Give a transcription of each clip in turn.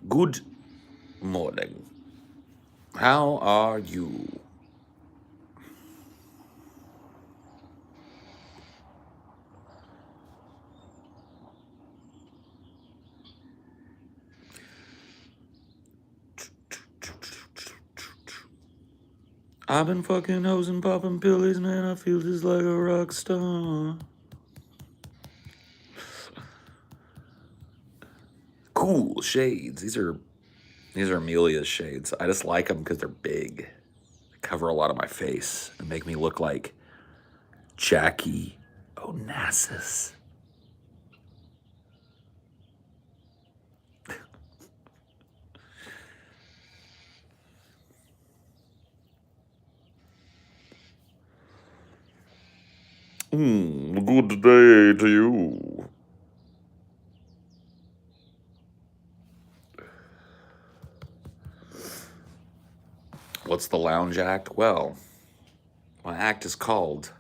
Good morning. How are you? I've been fucking hoes and popping pillies, man. I feel just like a rock star. Cool shades. These are Amelia's shades. I just like them because they're big. They cover a lot of my face and make me look like Jackie Onassis. Good day to you. What's the lounge act? Well, my act is called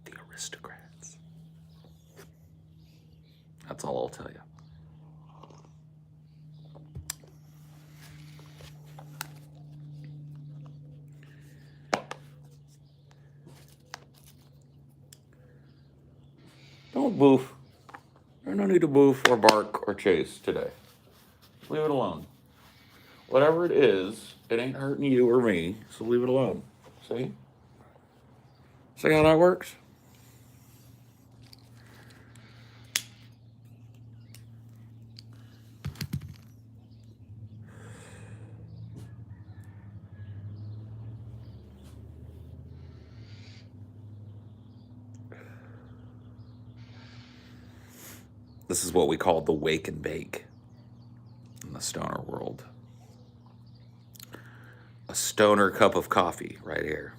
The Aristocrats. That's all I'll tell you. Don't boof. There's no need to boof or bark or chase today. Leave it alone. Whatever it is, it ain't hurting you or me, so leave it alone. See? See how that works? This is what we call the wake and bake in the stoner world. A stoner cup of coffee right here.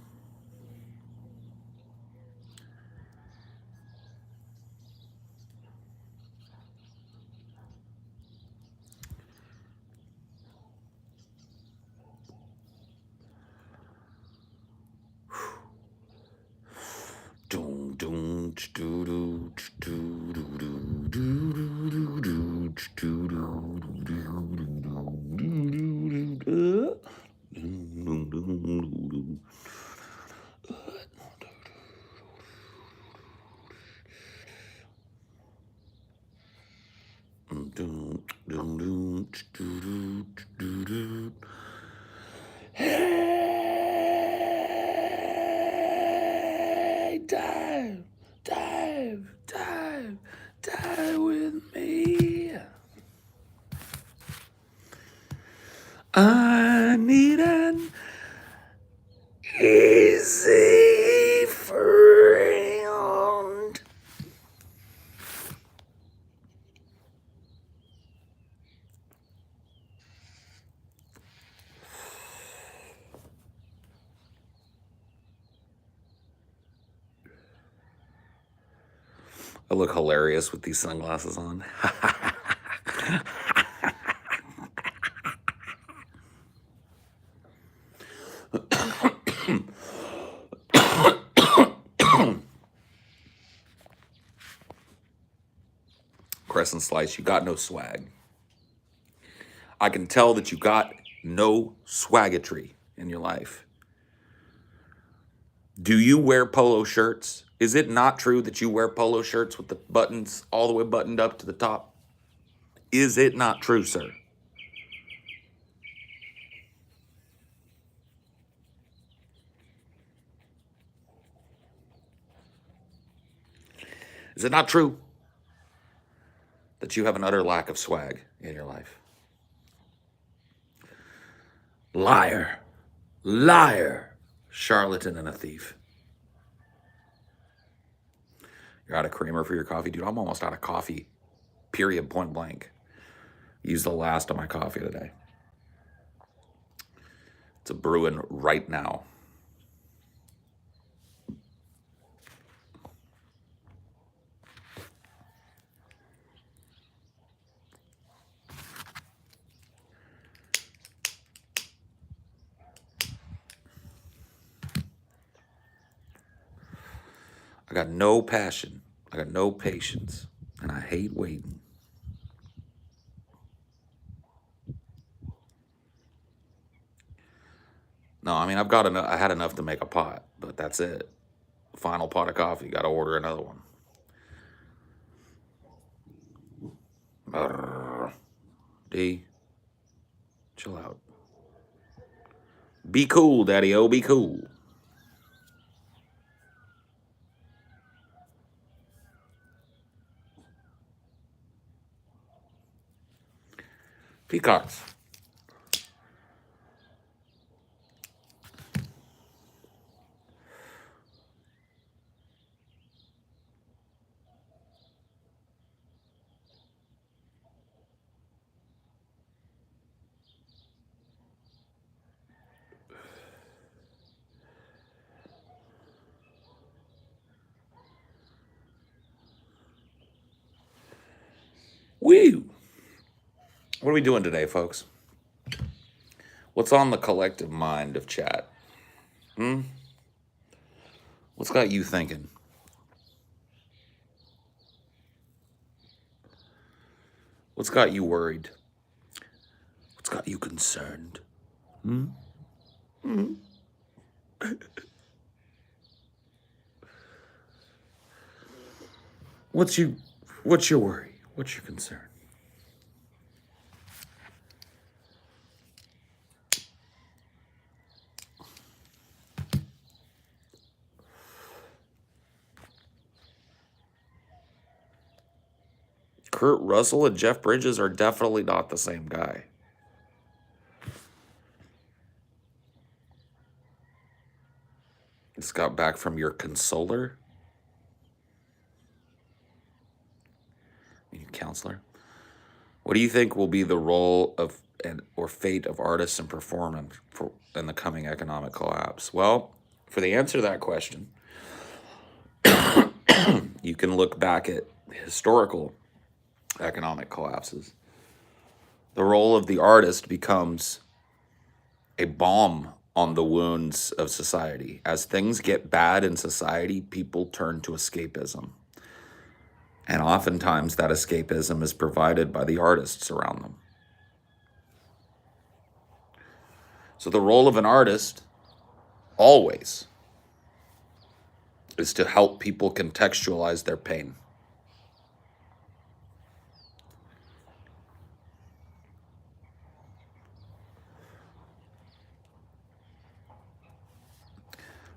Hey, dive, dive, dive, dive with me. I need an easy friend. I look hilarious with these sunglasses on. Crescent Slice, you got no swag. I can tell that you got no swaggetry in your life. Do you wear polo shirts? Is it not true that you wear polo shirts with the buttons all the way buttoned up to the top? Is it not true, sir? Is it not true? that you have an utter lack of swag in your life. Liar, liar, charlatan, and a thief. You're out of creamer for your coffee? Dude, I'm almost out of coffee, period, point blank. Use the last of my coffee today. It's a brewing right now. I got no passion. I got no patience. And I hate waiting. No, I mean, I had enough to make a pot, but that's it. Final pot of coffee. Got to order another one. D, chill out. Be cool, Daddy-O. Be cool. Peacocks. Woo! What are we doing today, folks? What's on the collective mind of chat? What's got you thinking? What's got you worried? What's got you concerned? What's your worry? What's your concern? Kurt Russell and Jeff Bridges are definitely not the same guy. Just got back from your consoler? Your counselor? What do you think will be the role of or fate of artists and performers in the coming economic collapse? Well, for the answer to that question, you can look back at historical economic collapses. The role of the artist becomes a balm on the wounds of society. As things get bad in society, people turn to escapism. And oftentimes that escapism is provided by the artists around them. So the role of an artist, always, is to help people contextualize their pain.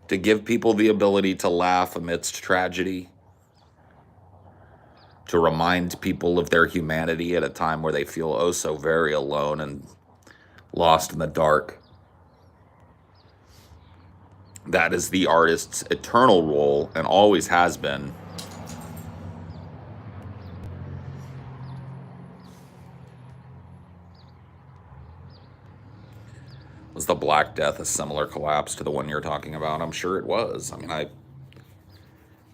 To give people the ability to laugh amidst tragedy, to remind people of their humanity at a time where they feel oh so very alone and lost in the dark. That is the artist's eternal role and always has been. Was the Black Death a similar collapse to the one you're talking about? I'm sure it was. I mean, I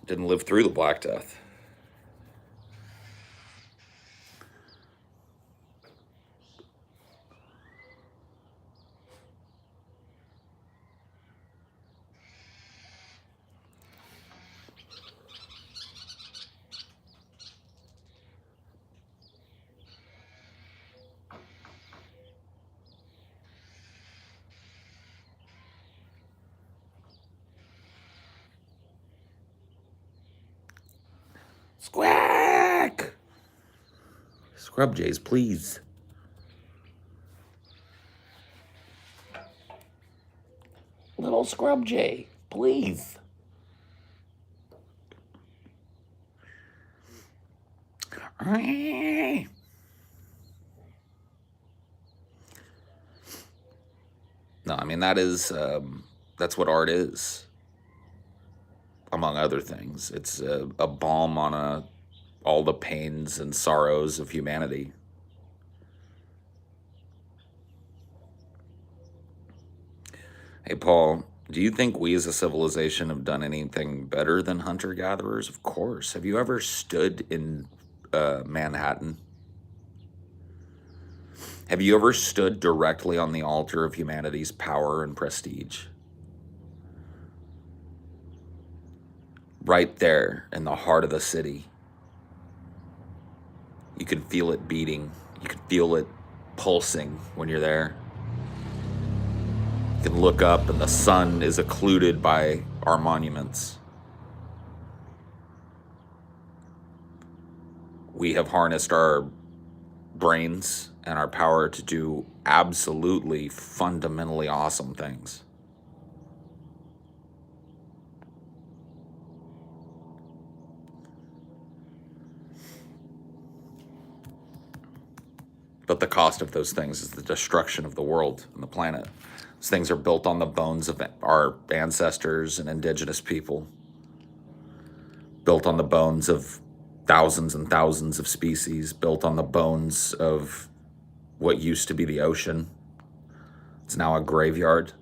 didn't live through the Black Death. Squawk! Scrub Jays, please. Little Scrub Jay, please. No, I mean, that's what art is, among other things. It's a balm on all the pains and sorrows of humanity. Hey, Paul, do you think we as a civilization have done anything better than hunter-gatherers? Of course. Have you ever stood in Manhattan? Have you ever stood directly on the altar of humanity's power and prestige? Right there in the heart of the city. You can feel it beating. You can feel it pulsing when you're there. You can look up and the sun is occluded by our monuments. We have harnessed our brains and our power to do absolutely fundamentally awesome things. But the cost of those things is the destruction of the world and the planet. Those things are built on the bones of our ancestors and indigenous people, built on the bones of thousands and thousands of species, built on the bones of what used to be the ocean. It's now a graveyard.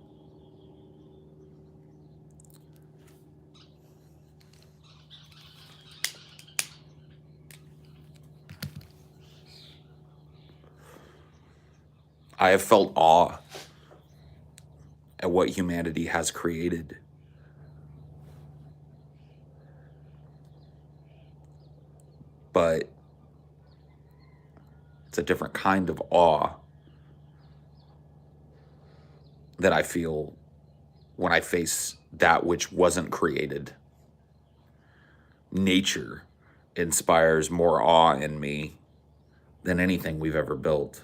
I have felt awe at what humanity has created. But it's a different kind of awe that I feel when I face that which wasn't created. Nature inspires more awe in me than anything we've ever built.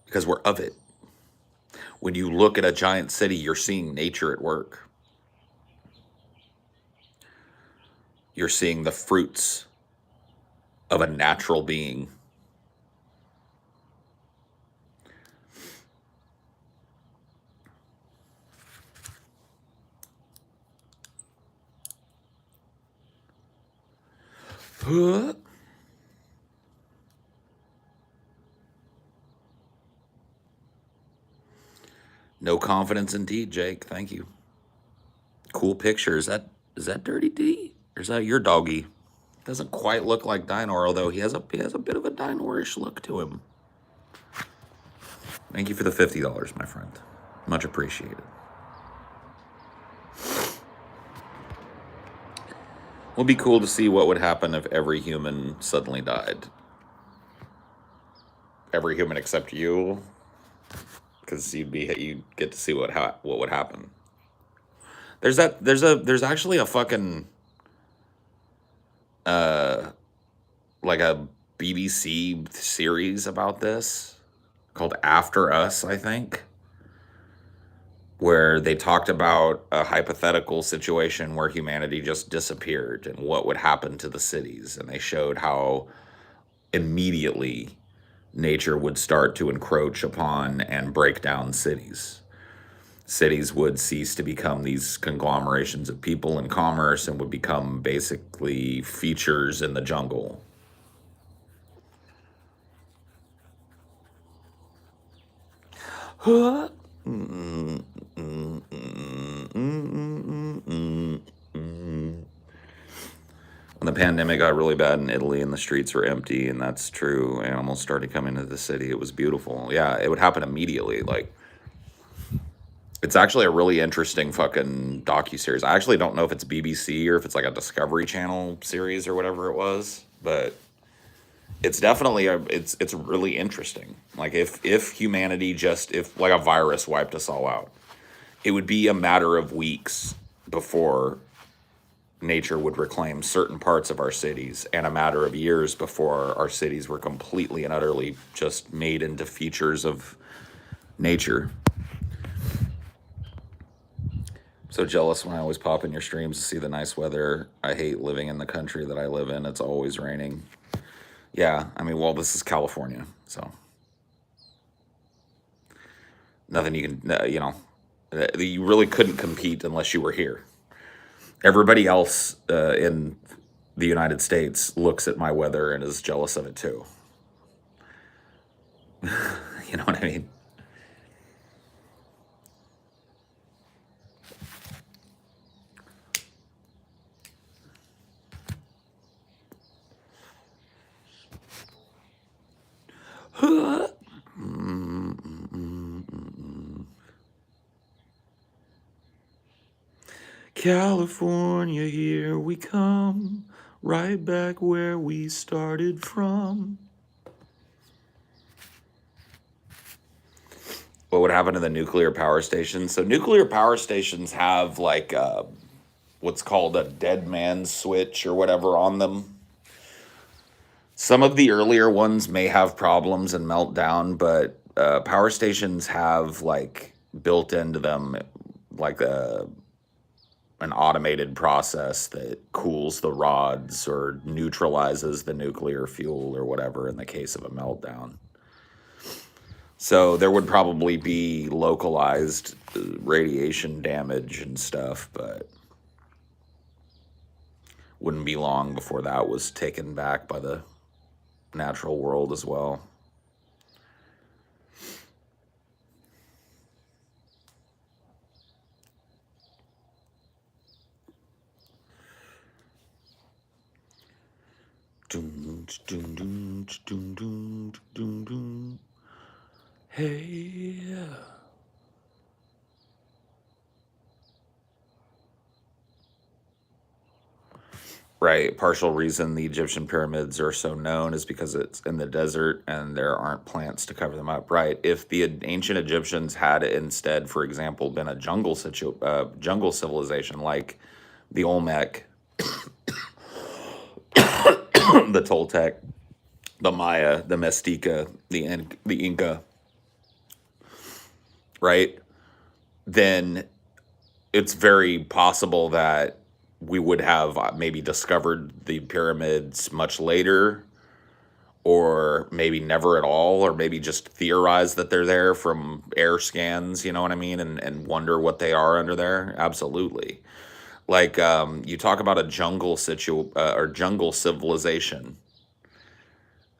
Because we're of it. When you look at a giant city, you're seeing nature at work. You're seeing the fruits of a natural being. No confidence indeed, Jake. Thank you. Cool picture. Is that Dirty D? Or is that your doggy? Doesn't quite look like Dinor, although he has a bit of a Dinor-ish look to him. Thank you for the $50, my friend. Much appreciated. It would be cool to see what would happen if every human suddenly died. Every human except you, because you'd get to see what would happen. There's actually a fucking like a BBC series about this called After Us, I think, where they talked about a hypothetical situation where humanity just disappeared and what would happen to the cities, and they showed how immediately nature would start to encroach upon and break down cities. Cities would cease to become these conglomerations of people and commerce and would become basically features in the jungle. When the pandemic got really bad in Italy and the streets were empty, and that's true, animals started coming into the city. It was beautiful. Yeah, it would happen immediately. Like, it's actually a really interesting fucking docuseries. I actually don't know if it's BBC or if it's like a Discovery Channel series or whatever it was, but it's definitely it's really interesting. Like, if humanity if like a virus wiped us all out, it would be a matter of weeks before nature would reclaim certain parts of our cities, and a matter of years before our cities were completely and utterly just made into features of nature. So jealous when I always pop in your streams to see the nice weather. I hate living in the country that I live in. It's always raining. Yeah, I mean, well, this is California, so nothing you can, you really couldn't compete unless you were here. Everybody else in the United States looks at my weather and is jealous of it too. You know what I mean? California, here we come, right back where we started from. What would happen to the nuclear power stations? So nuclear power stations have like what's called a dead man's switch or whatever on them. Some of the earlier ones may have problems and melt down, but power stations have like built into them like an automated process that cools the rods or neutralizes the nuclear fuel or whatever in the case of a meltdown. So there would probably be localized radiation damage and stuff, but wouldn't be long before that was taken back by the natural world as well. Hey. Right. Partial reason the Egyptian pyramids are so known is because it's in the desert and there aren't plants to cover them up. Right. If the ancient Egyptians had instead, for example, been a jungle civilization like the Olmec, the Toltec, the Maya, the Mestiza, the Inca, right? Then it's very possible that we would have maybe discovered the pyramids much later, or maybe never at all, or maybe just theorize that they're there from air scans, you know what I mean, and wonder what they are under there. Absolutely. Like you talk about a or jungle civilization,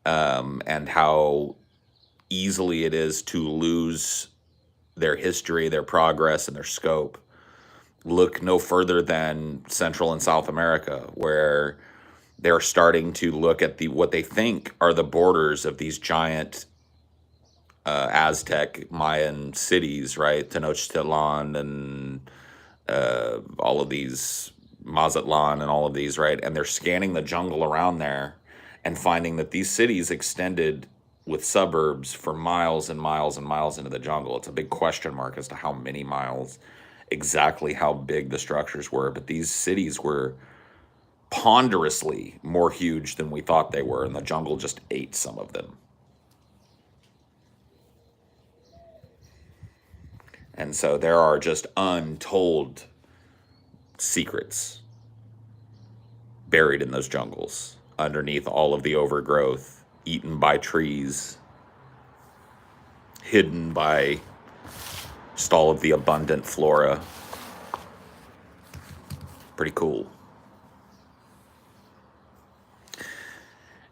and how easily it is to lose their history, their progress, and their scope. Look no further than Central and South America, where they're starting to look at what they think are the borders of these giant Aztec Mayan cities, right? Tenochtitlan and all of these, Mazatlan and all of these, right? And they're scanning the jungle around there and finding that these cities extended with suburbs for miles and miles and miles into the jungle. It's a big question mark as to how many miles, exactly how big the structures were, but these cities were ponderously more huge than we thought they were, and the jungle just ate some of them. And so there are just untold secrets buried in those jungles, underneath all of the overgrowth, eaten by trees, hidden by just all of the abundant flora. Pretty cool.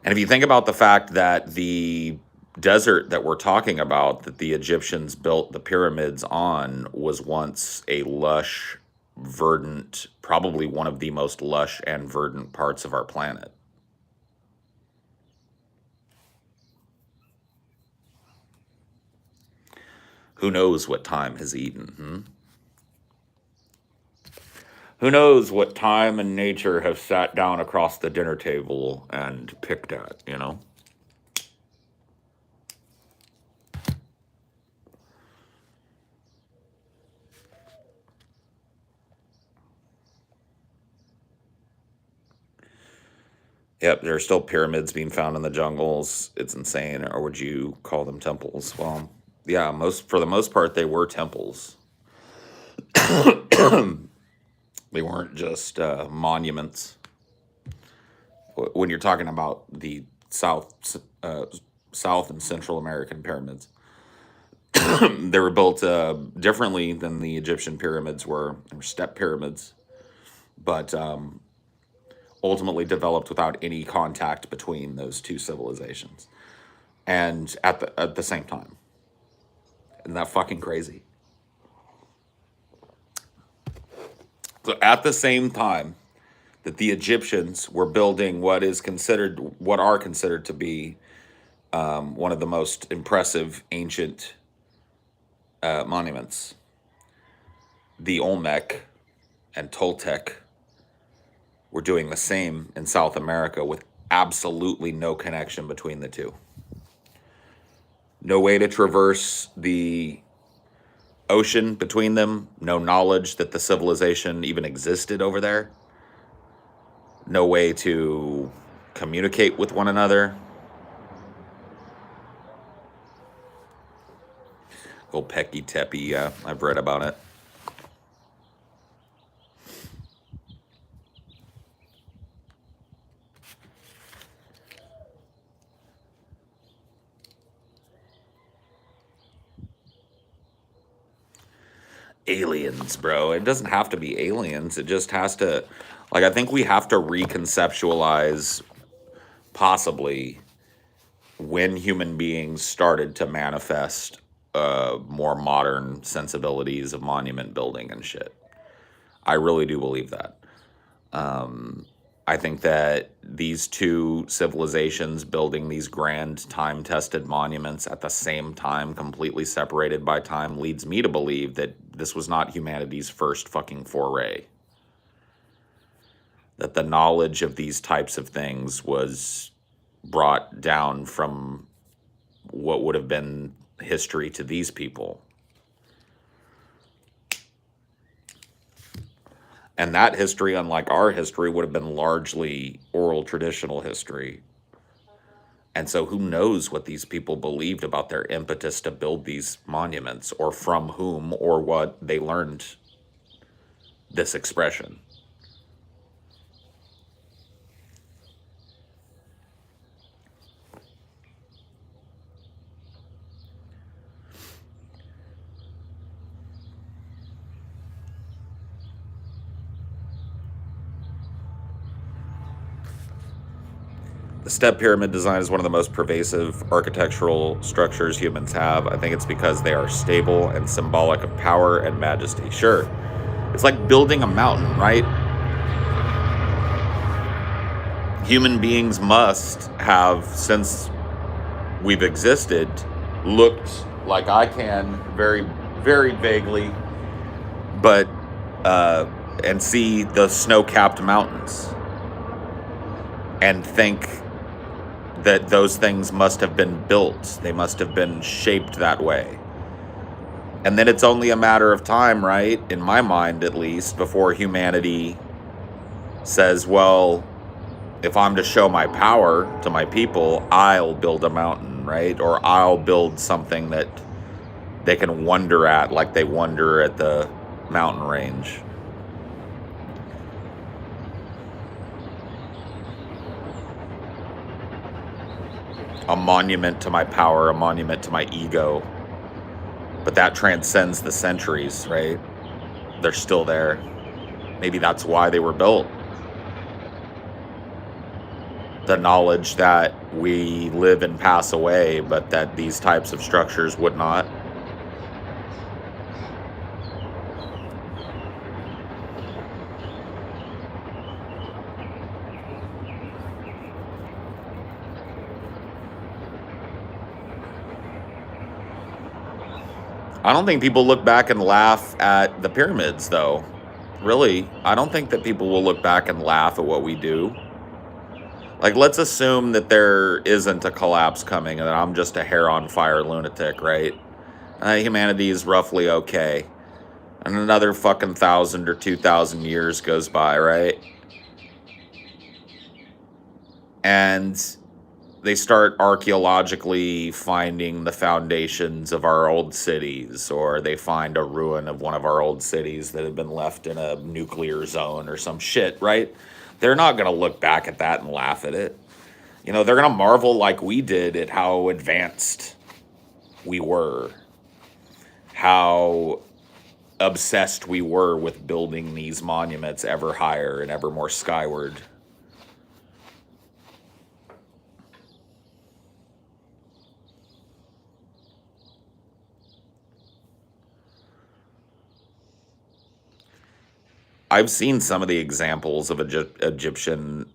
And if you think about the fact that the desert that we're talking about, that the Egyptians built the pyramids on, was once a lush, verdant, probably one of the most lush and verdant parts of our planet. Who knows what time has eaten? Who knows what time and nature have sat down across the dinner table and picked at, you know? Yep, there are still pyramids being found in the jungles. It's insane. Or would you call them temples? Well, yeah, for the most part, they were temples. They weren't just monuments. When you're talking about the South and Central American pyramids, they were built differently than the Egyptian pyramids were. They were step pyramids, but ultimately developed without any contact between those two civilizations, and at the same time. Isn't that fucking crazy? So at the same time that the Egyptians were building what are considered to be one of the most impressive ancient monuments, the Olmec and Toltec were doing the same in South America with absolutely no connection between the two. No way to traverse the ocean between them, no knowledge that the civilization even existed over there, no way to communicate with one another. Gopeki Tepe, yeah, I've read about it. Aliens, bro. It doesn't have to be aliens. It just has to, like, I think we have to reconceptualize possibly when human beings started to manifest more modern sensibilities of monument building and shit. I really do believe that. I think that these two civilizations building these grand time-tested monuments at the same time, completely separated by time, leads me to believe that this was not humanity's first fucking foray. That the knowledge of these types of things was brought down from what would have been history to these people. And that history, unlike our history, would have been largely oral traditional history. And so who knows what these people believed about their impetus to build these monuments, or from whom or what they learned this expression. The step pyramid design is one of the most pervasive architectural structures humans have. I think it's because they are stable and symbolic of power and majesty. Sure, it's like building a mountain, right? Human beings must have, since we've existed, looked like I can very, very vaguely, but and see the snow-capped mountains and think that those things must have been built. They must have been shaped that way. And then it's only a matter of time, right? In my mind, at least, before humanity says, well, if I'm to show my power to my people, I'll build a mountain, right? Or I'll build something that they can wonder at, like they wonder at the mountain range. A monument to my power, a monument to my ego. But that transcends the centuries, right? They're still there. Maybe that's why they were built. The knowledge that we live and pass away, but that these types of structures would not. I don't think people look back and laugh at the pyramids, though. Really, I don't think that people will look back and laugh at what we do. Like, let's assume that there isn't a collapse coming and that I'm just a hair on fire lunatic, right? Humanity is roughly okay. And another fucking 1,000 or 2,000 years goes by, right? and they start archaeologically finding the foundations of our old cities, or they find a ruin of one of our old cities that had been left in a nuclear zone or some shit, right? They're not going to look back at that and laugh at it. You know, they're going to marvel like we did at how advanced we were, how obsessed we were with building these monuments ever higher and ever more skyward. I've seen some of the examples of Egyptian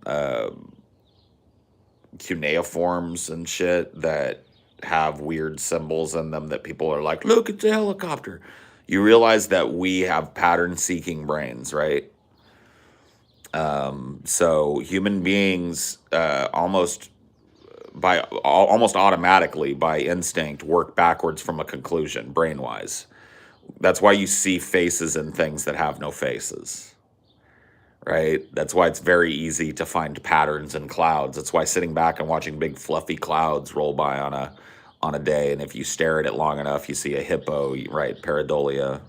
cuneiforms and shit that have weird symbols in them that people are like, look, it's a helicopter. You realize that we have pattern-seeking brains, right? So human beings almost automatically by instinct work backwards from a conclusion, brain-wise. That's why you see faces in things that have no faces, right? That's why it's very easy to find patterns in clouds. That's why sitting back and watching big fluffy clouds roll by on a day, and if you stare at it long enough, you see a hippo, right? Pareidolia.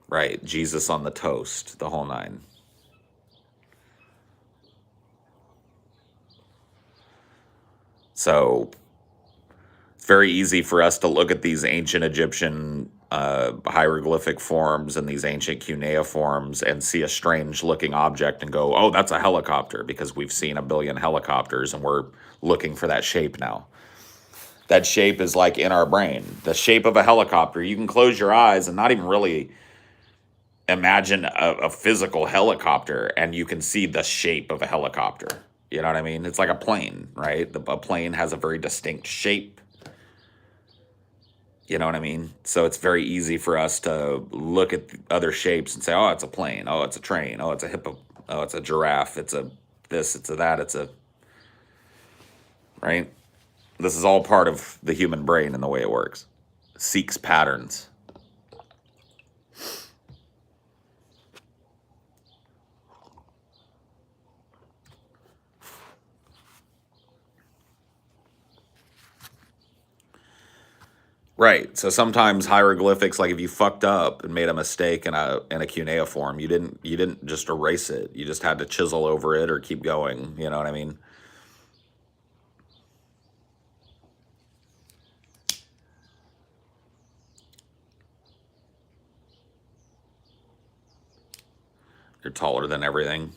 Right, Jesus on the toast, the whole nine. So it's very easy for us to look at these ancient Egyptian hieroglyphic forms and these ancient cuneiforms and see a strange looking object and go, oh, that's a helicopter, because we've seen a billion helicopters and we're looking for that shape now. That shape is like in our brain. The shape of a helicopter, you can close your eyes and not even really imagine a physical helicopter, and you can see the shape of a helicopter. You know what I mean? It's like a plane, right? A plane has a very distinct shape. You know what I mean? So it's very easy for us to look at other shapes and say, oh, it's a plane. Oh, it's a train. Oh, it's a hippo. Oh, it's a giraffe. It's a this, it's a that, it's a... Right? This is all part of the human brain and the way it works. It seeks patterns. Right. So sometimes hieroglyphics, like if you fucked up and made a mistake in a cuneiform, you didn't just erase it. You just had to chisel over it or keep going. You know what I mean? You're taller than everything.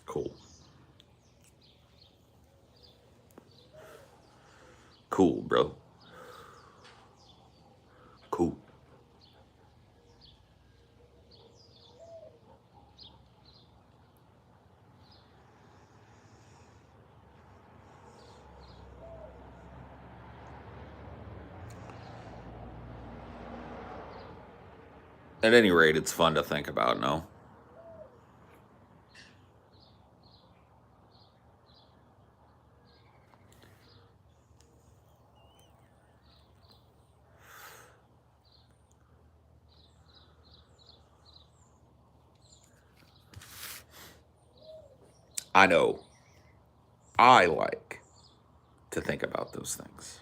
Cool. Cool, bro. Cool. At any rate, it's fun to think about, no? I know. I like to think about those things.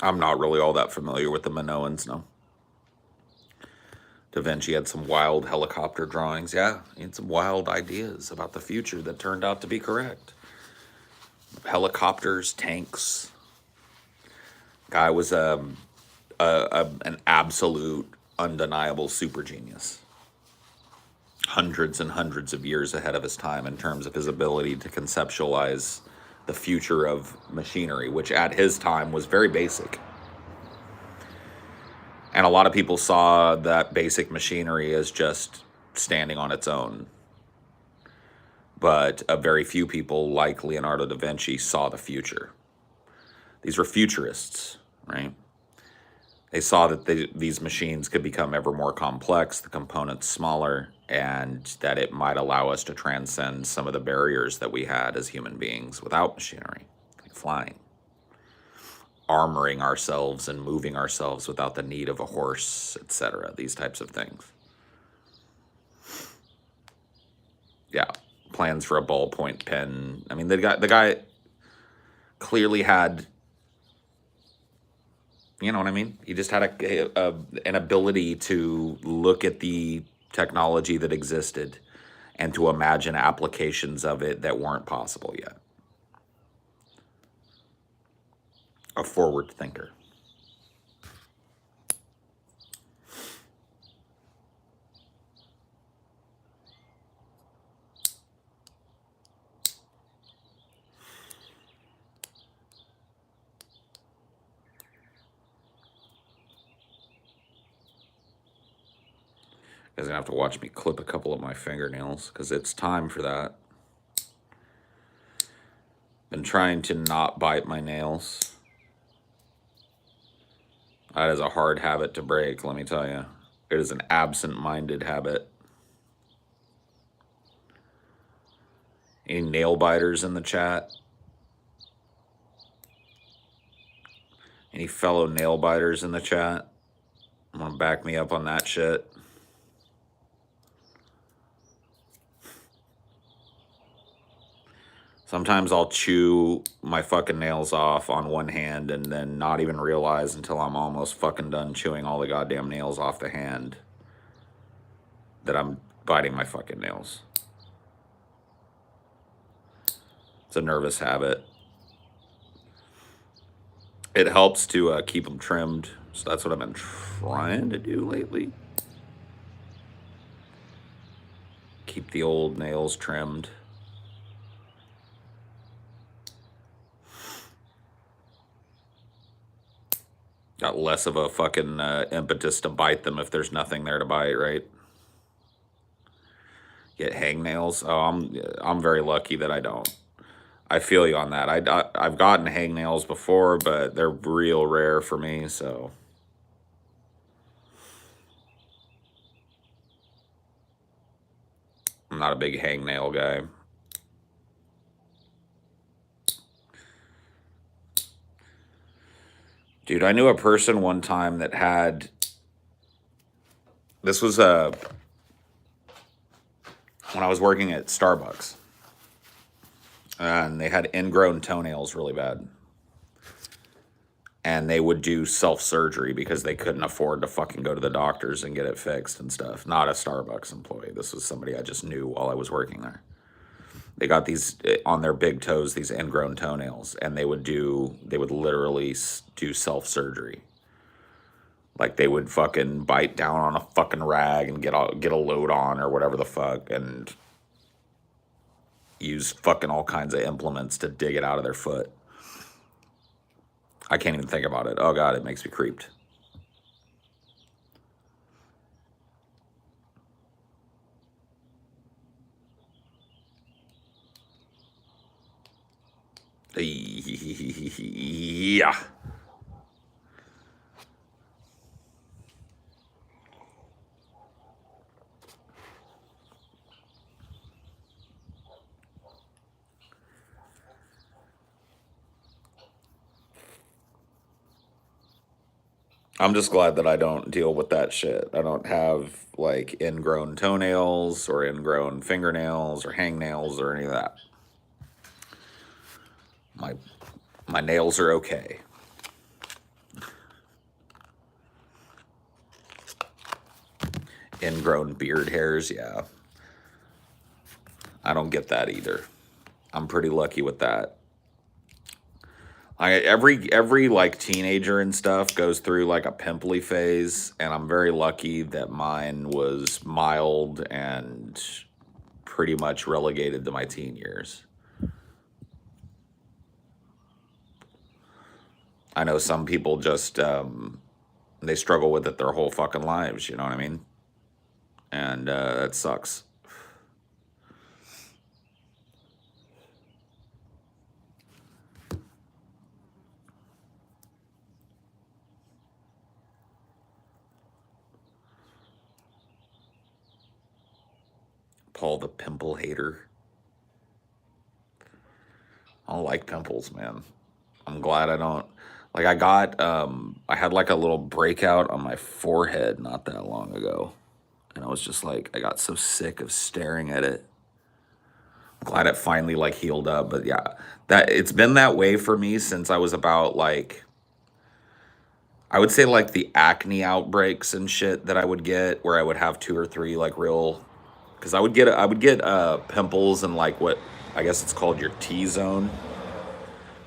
I'm not really all that familiar with the Minoans, no. Da Vinci had some wild helicopter drawings. Yeah, he had some wild ideas about the future that turned out to be correct. Helicopters, tanks. Guy was an absolute, undeniable super genius. Hundreds and hundreds of years ahead of his time in terms of his ability to conceptualize the future of machinery, which at his time was very basic. And a lot of people saw that basic machinery as just standing on its own. But a very few people, like Leonardo da Vinci, saw the future. These were futurists, right? They saw that these machines could become ever more complex, the components smaller, and that it might allow us to transcend some of the barriers that we had as human beings without machinery, like flying, armoring ourselves and moving ourselves without the need of a horse, etc. These types of things. Yeah, plans for a ballpoint pen. I mean, the guy clearly had, you know what I mean? He just had an ability to look at the technology that existed and to imagine applications of it that weren't possible yet. A forward thinker. You guys are gonna have to watch me clip a couple of my fingernails because it's time for that. Been trying to not bite my nails. That is a hard habit to break, let me tell you. It is an absent-minded habit. Any nail biters in the chat? Any fellow nail biters in the chat? Want to back me up on that shit? Sometimes I'll chew my fucking nails off on one hand and then not even realize until I'm almost fucking done chewing all the goddamn nails off the hand that I'm biting my fucking nails. It's a nervous habit. It helps to keep them trimmed, so that's what I've been trying to do lately. Keep the old nails trimmed. Got less of a fucking impetus to bite them if there's nothing there to bite, right? Get hangnails. Oh, I'm very lucky that I don't. I feel you on that. I've gotten hangnails before, but they're real rare for me, so. I'm not a big hangnail guy. Dude, I knew a person one time that had, this was when I was working at Starbucks, and they had ingrown toenails really bad. And they would do self-surgery because they couldn't afford to fucking go to the doctors and get it fixed and stuff. Not a Starbucks employee. This was somebody I just knew while I was working there. They got these, on their big toes, these ingrown toenails, and they would literally do self-surgery. Like, they would fucking bite down on a fucking rag and get a load on or whatever the fuck, and use fucking all kinds of implements to dig it out of their foot. I can't even think about it. Oh God, it makes me creeped. Yeah. I'm just glad that I don't deal with that shit. I don't have like ingrown toenails or ingrown fingernails or hangnails or any of that. My nails are okay. Ingrown beard hairs, yeah. I don't get that either. I'm pretty lucky with that. Every like teenager and stuff goes through like a pimply phase, and I'm very lucky that mine was mild and pretty much relegated to my teen years. I know some people just they struggle with it their whole fucking lives, you know what I mean? And that sucks. Paul the pimple hater. I don't like pimples, man. I'm glad I don't. Like I had like a little breakout on my forehead not that long ago. And I was just like, I got so sick of staring at it. I'm glad it finally like healed up. But yeah, that it's been that way for me since I was about like, I would say like the acne outbreaks and shit that I would get where I would have 2 or 3 like real, because I would get pimples in like what I guess it's called your T zone.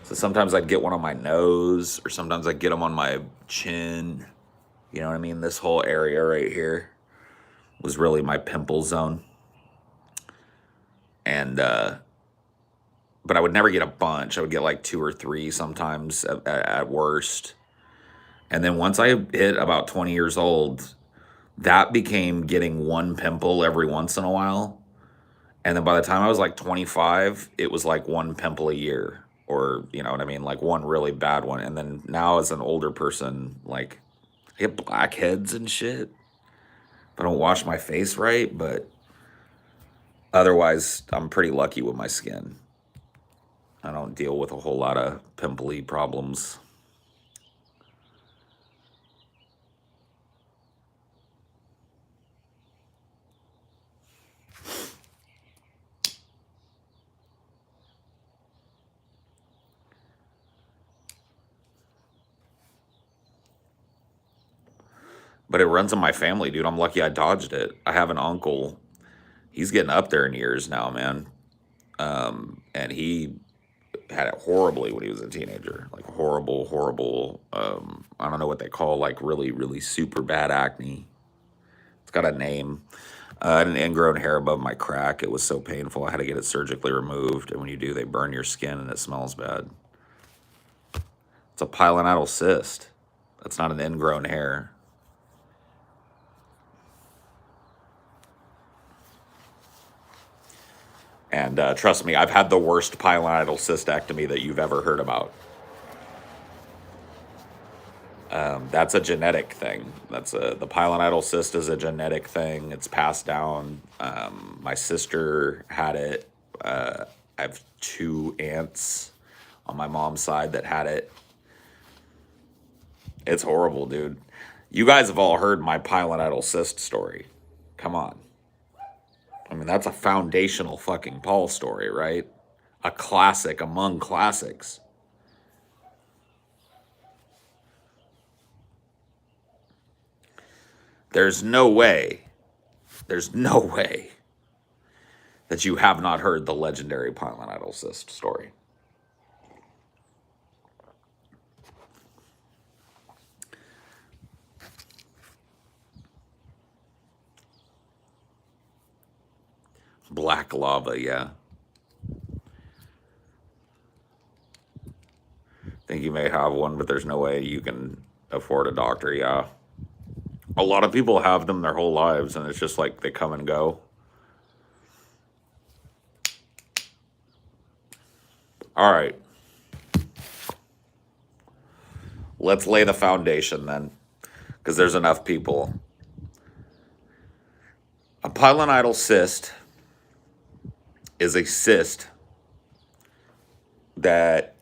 So sometimes I'd get one on my nose, or sometimes I'd get them on my chin. You know what I mean? This whole area right here was really my pimple zone. And but I would never get a bunch. I would get like 2 or 3 sometimes at worst. And then once I hit about 20 years old, that became getting one pimple every once in a while. And then by the time I was like 25, it was like one pimple a year, or you know what I mean? Like one really bad one. And then now as an older person, like I get blackheads and shit. If I don't wash my face right, but otherwise I'm pretty lucky with my skin. I don't deal with a whole lot of pimply problems. But it runs in my family, dude. I'm lucky I dodged it. I have an uncle. He's getting up there in years now, man. And he had it horribly when he was a teenager. Like horrible, horrible. I don't know what they call like really, really super bad acne. It's got a name. I had an ingrown hair above my crack. It was so painful. I had to get it surgically removed. And when you do, they burn your skin and it smells bad. It's a pilonidal cyst. That's not an ingrown hair. And trust me, I've had the worst pilonidal cystectomy that you've ever heard about. That's a genetic thing. The pilonidal cyst is a genetic thing. It's passed down. My sister had it. I have 2 aunts on my mom's side that had it. It's horrible, dude. You guys have all heard my pilonidal cyst story. Come on. I mean, that's a foundational fucking Paul story, right? A classic among classics. There's no way that you have not heard the legendary pilonidal cyst story. Black lava, yeah. Think you may have one, but there's no way you can afford a doctor, yeah. A lot of people have them their whole lives, and it's just like they come and go. All right. Let's lay the foundation then, because there's enough people. A pilonidal cyst is a cyst that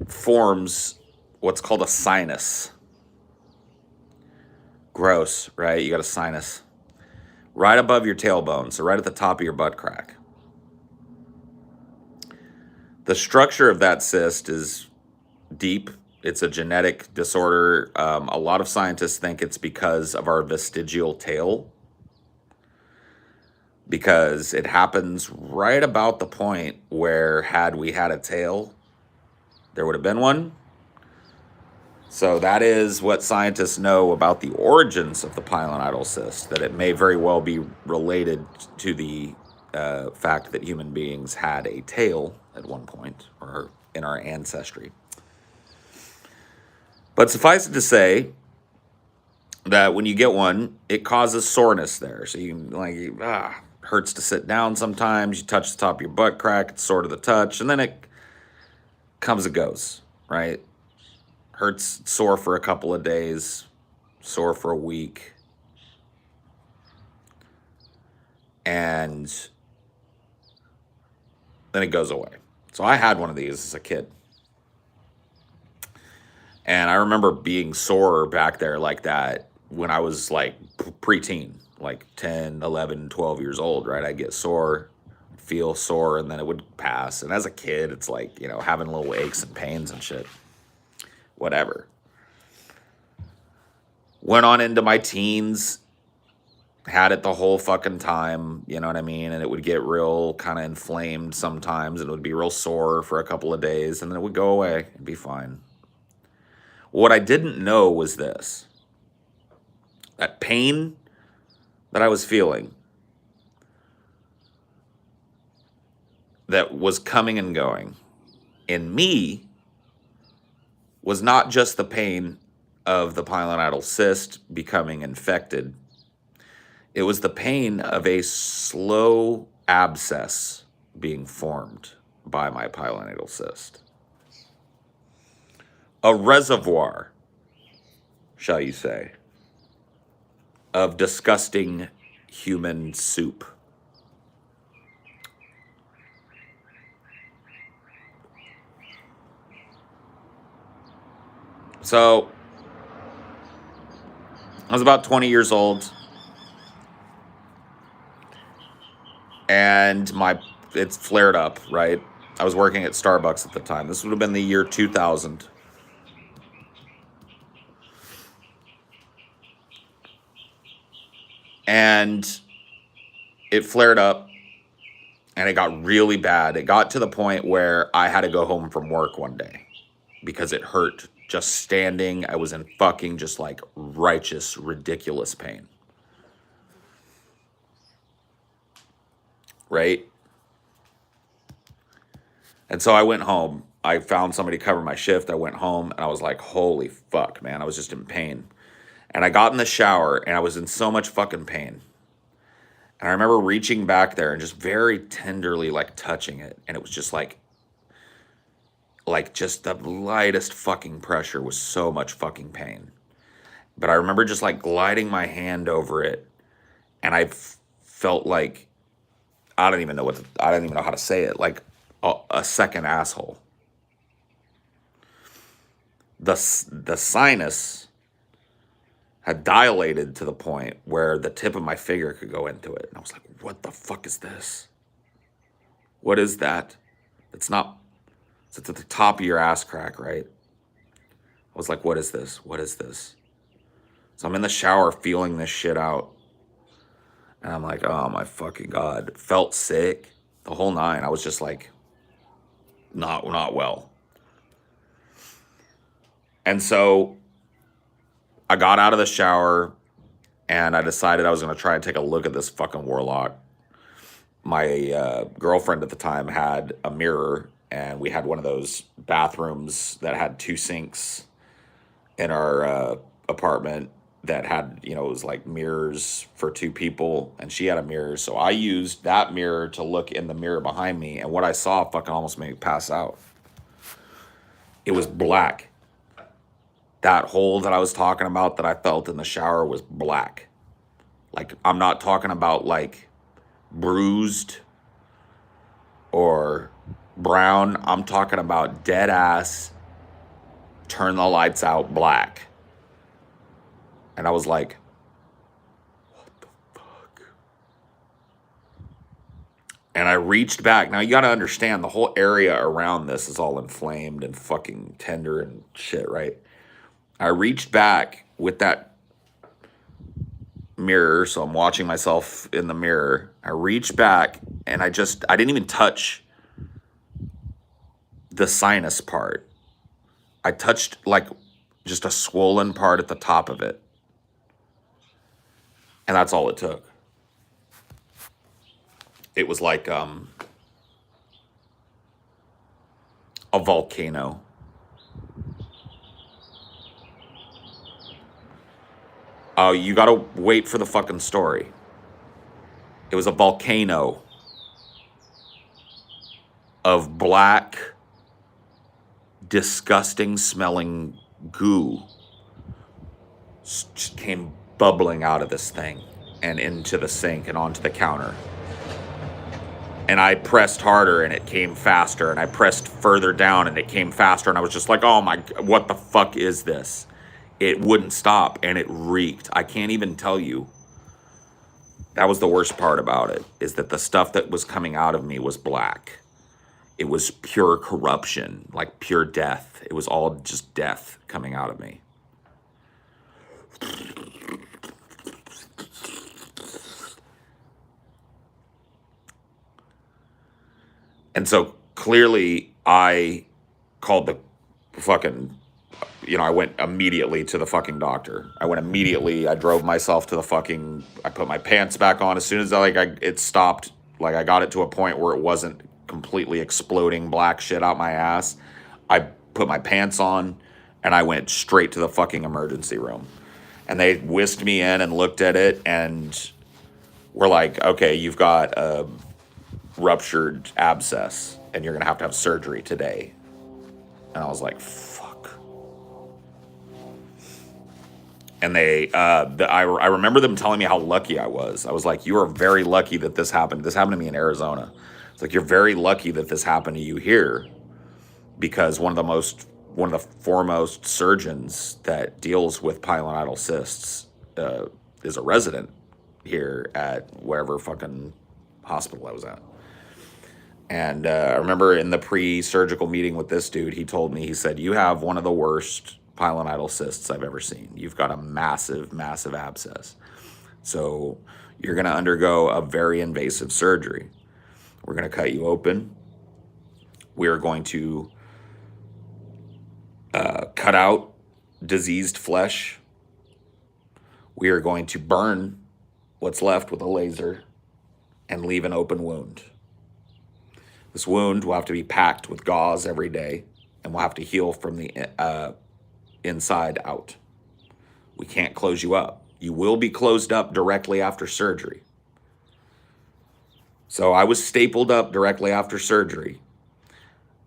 forms what's called a sinus. Gross, right? You got a sinus right above your tailbone, so right at the top of your butt crack. The structure of that cyst is deep. It's a genetic disorder. A lot of scientists think it's because of our vestigial tail, because it happens right about the point where, had we had a tail, there would have been one. So that is what scientists know about the origins of the pilonidal cyst, that it may very well be related to the fact that human beings had a tail at one point, or in our ancestry. But suffice it to say that when you get one, it causes soreness there. So you can hurts to sit down sometimes. You touch the top of your butt crack, it's sore to the touch, and then it comes and goes, right? Hurts, sore for a couple of days, sore for a week. and then it goes away. So I had one of these as a kid. And I remember being sore back there like that when I was like preteen, like 10, 11, 12 years old, right? I'd get sore, feel sore, and then it would pass. And as a kid, it's like, you know, having little aches and pains and shit. Whatever. Went on into my teens, had it the whole fucking time, you know what I mean? And it would get real kind of inflamed sometimes, and it would be real sore for a couple of days, and then it would go away and be fine. What I didn't know was this. That pain that I was feeling, that was coming and going, in me was not just the pain of the pilonidal cyst becoming infected. It was the pain of a slow abscess being formed by my pilonidal cyst. A reservoir, shall you say, of disgusting human soup. So, I was about 20 years old, and it's flared up, right? I was working at Starbucks at the time. This would have been the year 2000. And it flared up, and it got really bad. It got to the point where I had to go home from work one day because it hurt just standing. I was in fucking just like righteous, ridiculous pain. Right? And so I went home. I found somebody to cover my shift. I went home, and I was like, holy fuck, man. I was just in pain. And I got in the shower, and I was in so much fucking pain. And I remember reaching back there and just very tenderly like touching it. And it was just like just the lightest fucking pressure was so much fucking pain. But I remember just like gliding my hand over it. And I felt like, I don't even know how to say it, like a second asshole. The sinus had dilated to the point where the tip of my finger could go into it. And I was like, what the fuck is this? What is that? It's at the top of your ass crack, right? I was like, what is this? What is this? So I'm in the shower feeling this shit out. And I'm like, oh my fucking God. Felt sick, the whole nine. I was just like, not well. And so I got out of the shower, and I decided I was going to try and take a look at this fucking warlock. My girlfriend at the time had a mirror, and we had one of those bathrooms that had two sinks in our apartment that had, you know, it was like mirrors for two people, and she had a mirror. So I used that mirror to look in the mirror behind me, and what I saw fucking almost made me pass out. It was black. That hole that I was talking about that I felt in the shower was black. Like, I'm not talking about like bruised or brown. I'm talking about dead ass, turn the lights out black. And I was like, what the fuck? And I reached back. Now you got to understand, the whole area around this is all inflamed and fucking tender and shit, right? I reached back with that mirror, so I'm watching myself in the mirror. I reached back, and I didn't even touch the sinus part. I touched like just a swollen part at the top of it. And that's all it took. It was like a volcano. Oh, you gotta wait for the fucking story. It was a volcano of black, disgusting smelling goo. Just came bubbling out of this thing and into the sink and onto the counter. And I pressed harder and it came faster, and I pressed further down and it came faster, and I was just like, oh my, what the fuck is this? It wouldn't stop, and it reeked. I can't even tell you. That was the worst part about it, is that the stuff that was coming out of me was black. It was pure corruption, like pure death. It was all just death coming out of me. And so clearly I called the fucking, I went immediately to the fucking doctor. I drove myself to the fucking, I put my pants back on as soon as it stopped. Like I got it to a point where it wasn't completely exploding black shit out my ass. I put my pants on and I went straight to the fucking emergency room. And they whisked me in and looked at it and were like, okay, you've got a ruptured abscess and you're going to have surgery today. And I was like, fuck. And I remember them telling me how lucky I was. I was like, you are very lucky that this happened. This happened to me in Arizona. It's like, you're very lucky that this happened to you here, because one of the foremost surgeons that deals with pilonidal cysts is a resident here at wherever fucking hospital I was at. And I remember in the pre-surgical meeting with this dude, he told me, he said, you have one of the worst pilonidal cysts I've ever seen. You've got a massive, massive abscess. So you're going to undergo a very invasive surgery. We're going to cut you open. We're going to cut out diseased flesh. We are going to burn what's left with a laser and leave an open wound. This wound will have to be packed with gauze every day, and we'll have to heal from the inside out. We can't close you up. You will be closed up directly after surgery. So I was stapled up directly after surgery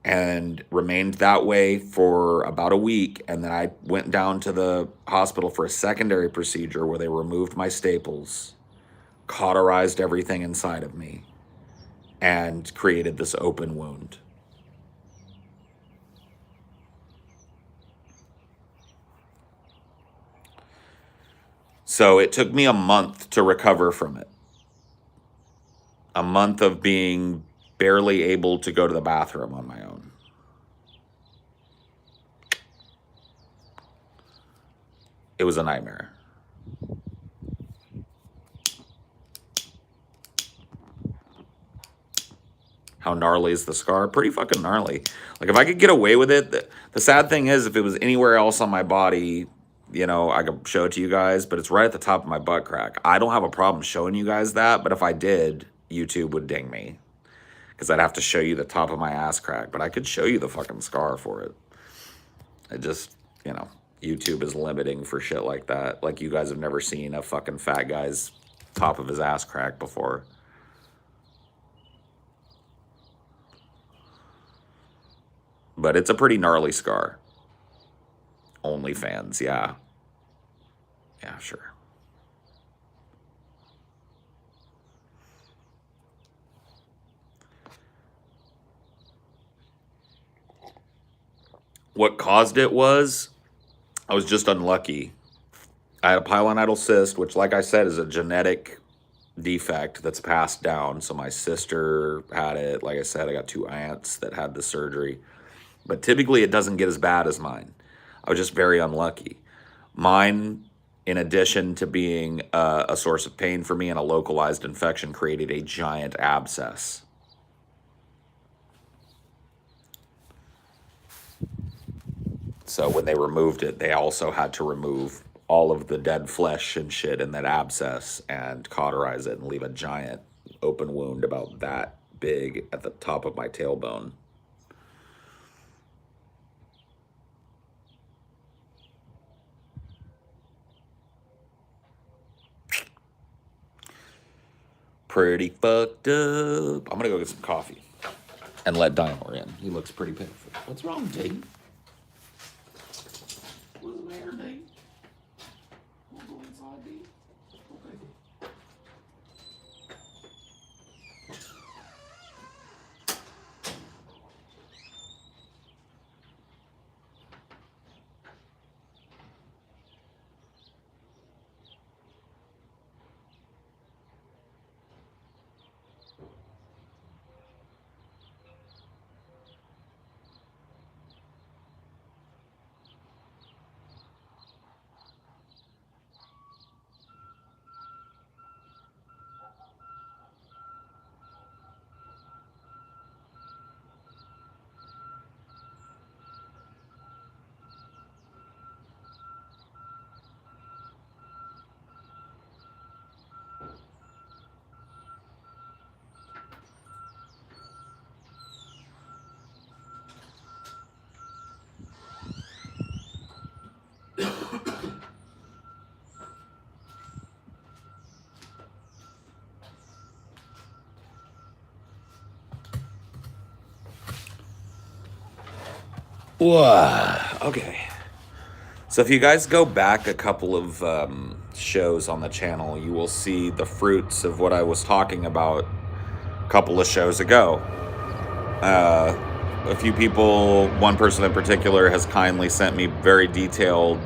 and remained that way for about a week. And then I went down to the hospital for a secondary procedure where they removed my staples, cauterized everything inside of me, and created this open wound. So it took me a month to recover from it. A month of being barely able to go to the bathroom on my own. It was a nightmare. How gnarly is the scar? Pretty fucking gnarly. Like, if I could get away with it, the sad thing is, if it was anywhere else on my body, I could show it to you guys, but it's right at the top of my butt crack. I don't have a problem showing you guys that, but if I did, YouTube would ding me, because I'd have to show you the top of my ass crack, but I could show you the fucking scar for it. I just, YouTube is limiting for shit like that. Like, you guys have never seen a fucking fat guy's top of his ass crack before. But it's a pretty gnarly scar. OnlyFans, yeah. Yeah, sure. What caused it was, I was just unlucky. I had a pilonidal cyst, which, like I said, is a genetic defect that's passed down. So my sister had it. Like I said, I got 2 aunts that had the surgery. But typically it doesn't get as bad as mine. I was just very unlucky. Mine, in addition to being a source of pain for me and a localized infection, created a giant abscess. So when they removed it, they also had to remove all of the dead flesh and shit in that abscess and cauterize it and leave a giant open wound about that big at the top of my tailbone. Pretty fucked up. I'm gonna go get some coffee and let Dino in. He looks pretty pitiful. What's wrong, Dave? What's the matter, Dave? We'll go inside, Dave. Okay. Whoa. Okay. So if you guys go back a couple of shows on the channel, you will see the fruits of what I was talking about a couple of shows ago. A few people, one person in particular, has kindly sent me very detailed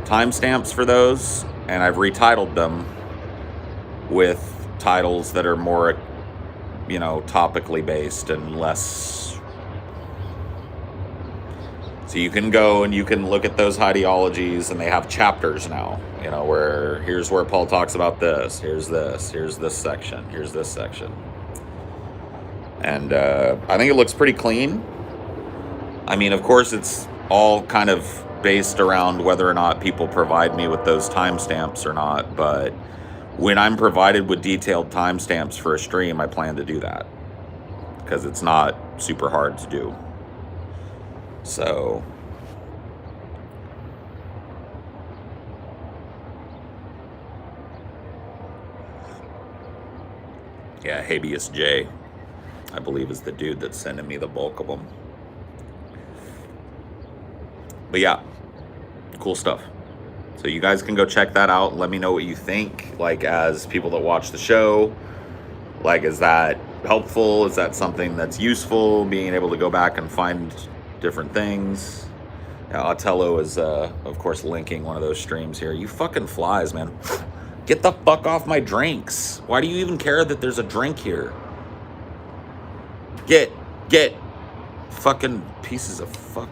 timestamps for those, and I've retitled them with titles that are more, topically based and less. So you can go and you can look at those Highdeologies, and they have chapters now, where here's where Paul talks about this, here's this section, here's this section. And I think it looks pretty clean. I mean, of course, it's all kind of based around whether or not people provide me with those timestamps or not. But when I'm provided with detailed timestamps for a stream, I plan to do that because it's not super hard to do. So yeah, Habeas J, I believe, is the dude that's sending me the bulk of them. But yeah, cool stuff. So you guys can go check that out. Let me know what you think, like, as people that watch the show. Like, is that helpful? Is that something that's useful, being able to go back and find different things? Otello is, of course, linking one of those streams here. You fucking flies, man. Get the fuck off my drinks. Why do you even care that there's a drink here? Get. Fucking pieces of fuck.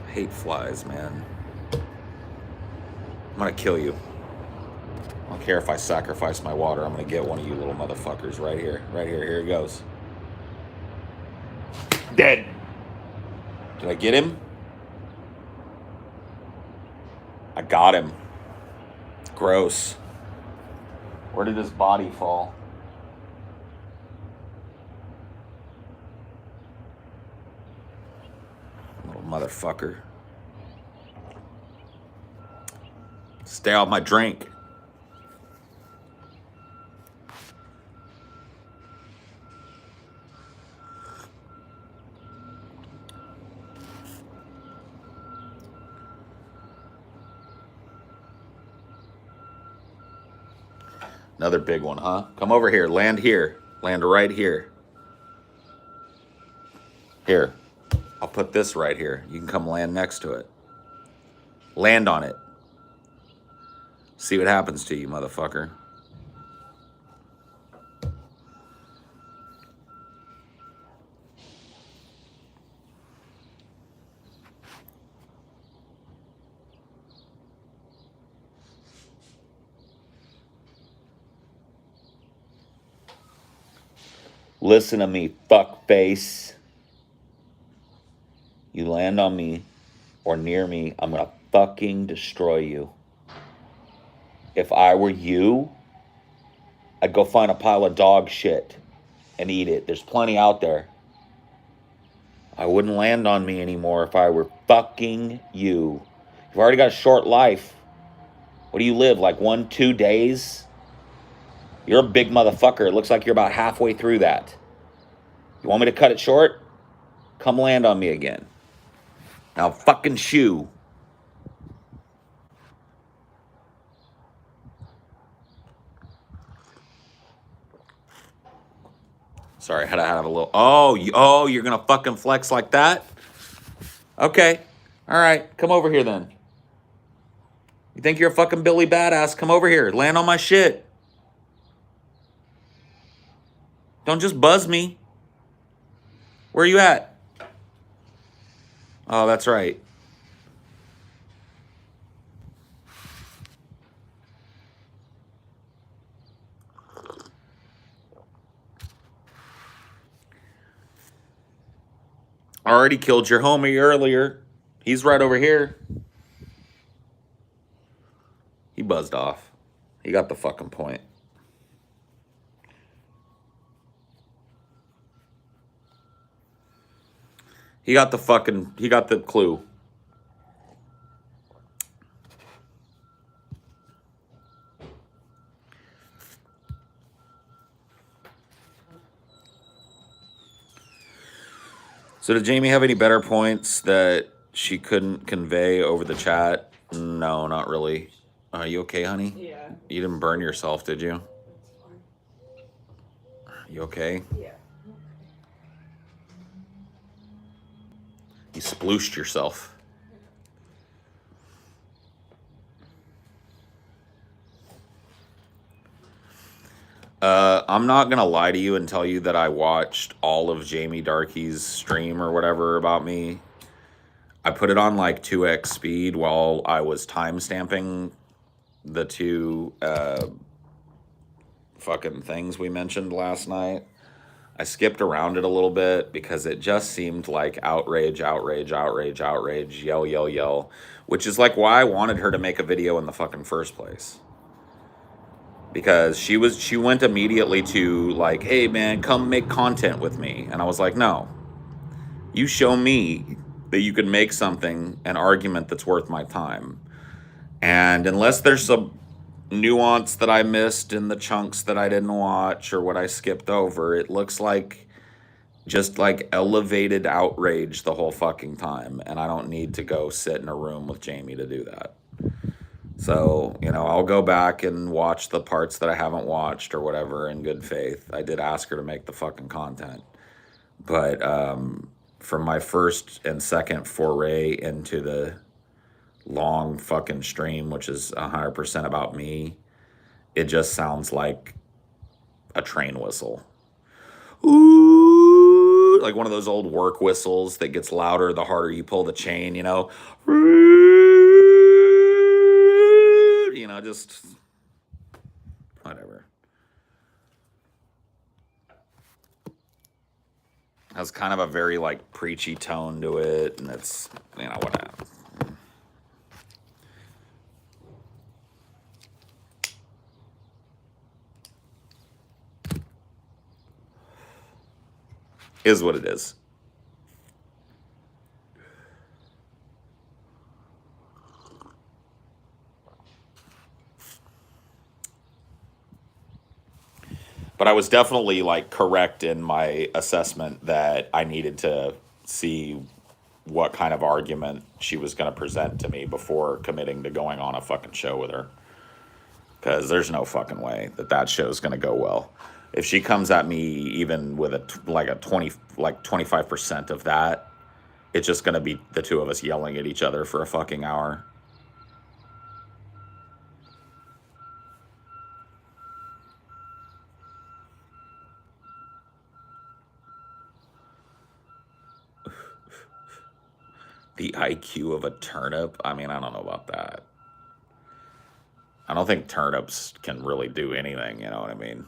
I hate flies, man. I'm gonna kill you. I don't care if I sacrifice my water. I'm gonna get one of you little motherfuckers right here. Right here. Here he goes. Dead. Did I get him? I got him. Gross. Where did his body fall? Little motherfucker. Stay off my drink. Another big one, huh? Come over here. Land here. Land right here. Here. I'll put this right here. You can come land next to it. Land on it. See what happens to you, motherfucker. Listen to me, fuckface. You land on me or near me, I'm gonna fucking destroy you. If I were you, I'd go find a pile of dog shit and eat it. There's plenty out there. I wouldn't land on me anymore if I were fucking you. You've already got a short life. What do you live, like 1-2 days? You're a big motherfucker. It looks like you're about halfway through that. You want me to cut it short? Come land on me again. Now fucking shoo. Sorry, I had to have a little. Oh, you're gonna fucking flex like that? Okay. All right. Come over here then. You think you're a fucking Billy Badass? Come over here. Land on my shit. Don't just buzz me. Where are you at? Oh, that's right. I already killed your homie earlier. He's right over here. He buzzed off. He got the fucking point. He got the clue. So did Jamie have any better points that she couldn't convey over the chat? No, not really. Are you okay, honey? Yeah. You didn't burn yourself, did you? You okay? Yeah. You splooshed yourself. I'm not gonna lie to you and tell you that I watched all of Jamie Darke's stream or whatever about me. I put it on like 2x speed while I was timestamping the two fucking things we mentioned last night. I skipped around it a little bit because it just seemed like outrage, outrage, outrage, outrage, yell, yell, yell, which is like why I wanted her to make a video in the fucking first place. Because she went immediately to like, hey man, come make content with me. And I was like, no. You show me that you can make something, an argument that's worth my time. And unless there's some nuance that I missed in the chunks that I didn't watch or what I skipped over, it looks like just like elevated outrage the whole fucking time. And I don't need to go sit in a room with Jamie to do that. So, you know, I'll go back and watch the parts that I haven't watched or whatever in good faith. I did ask her to make the fucking content. But from my first and second foray into the long fucking stream, which is 100% about me, it just sounds like a train whistle. Ooh, like one of those old work whistles that gets louder the harder you pull the chain, you know? You know, just whatever. Has kind of a very like preachy tone to it, and it's, you know, whatever. Is what it is. But I was definitely like correct in my assessment that I needed to see what kind of argument she was going to present to me before committing to going on a fucking show with her. Because there's no fucking way that that show's going to go well. If she comes at me even with a 25% of that, it's just going to be the two of us yelling at each other for a fucking hour. The IQ of a turnip? I mean, I don't know about that. I don't think turnips can really do anything, you know what I mean?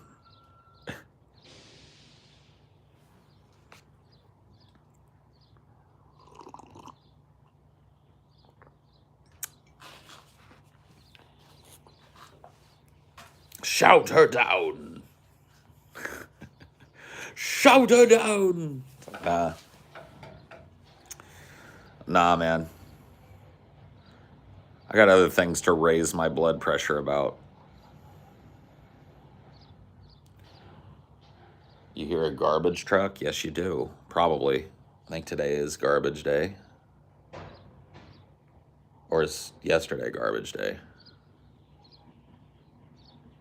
Shout her down. Shout her down. Nah, man. I got other things to raise my blood pressure about. You hear a garbage truck? Yes, you do. Probably. I think today is garbage day. Or is yesterday garbage day?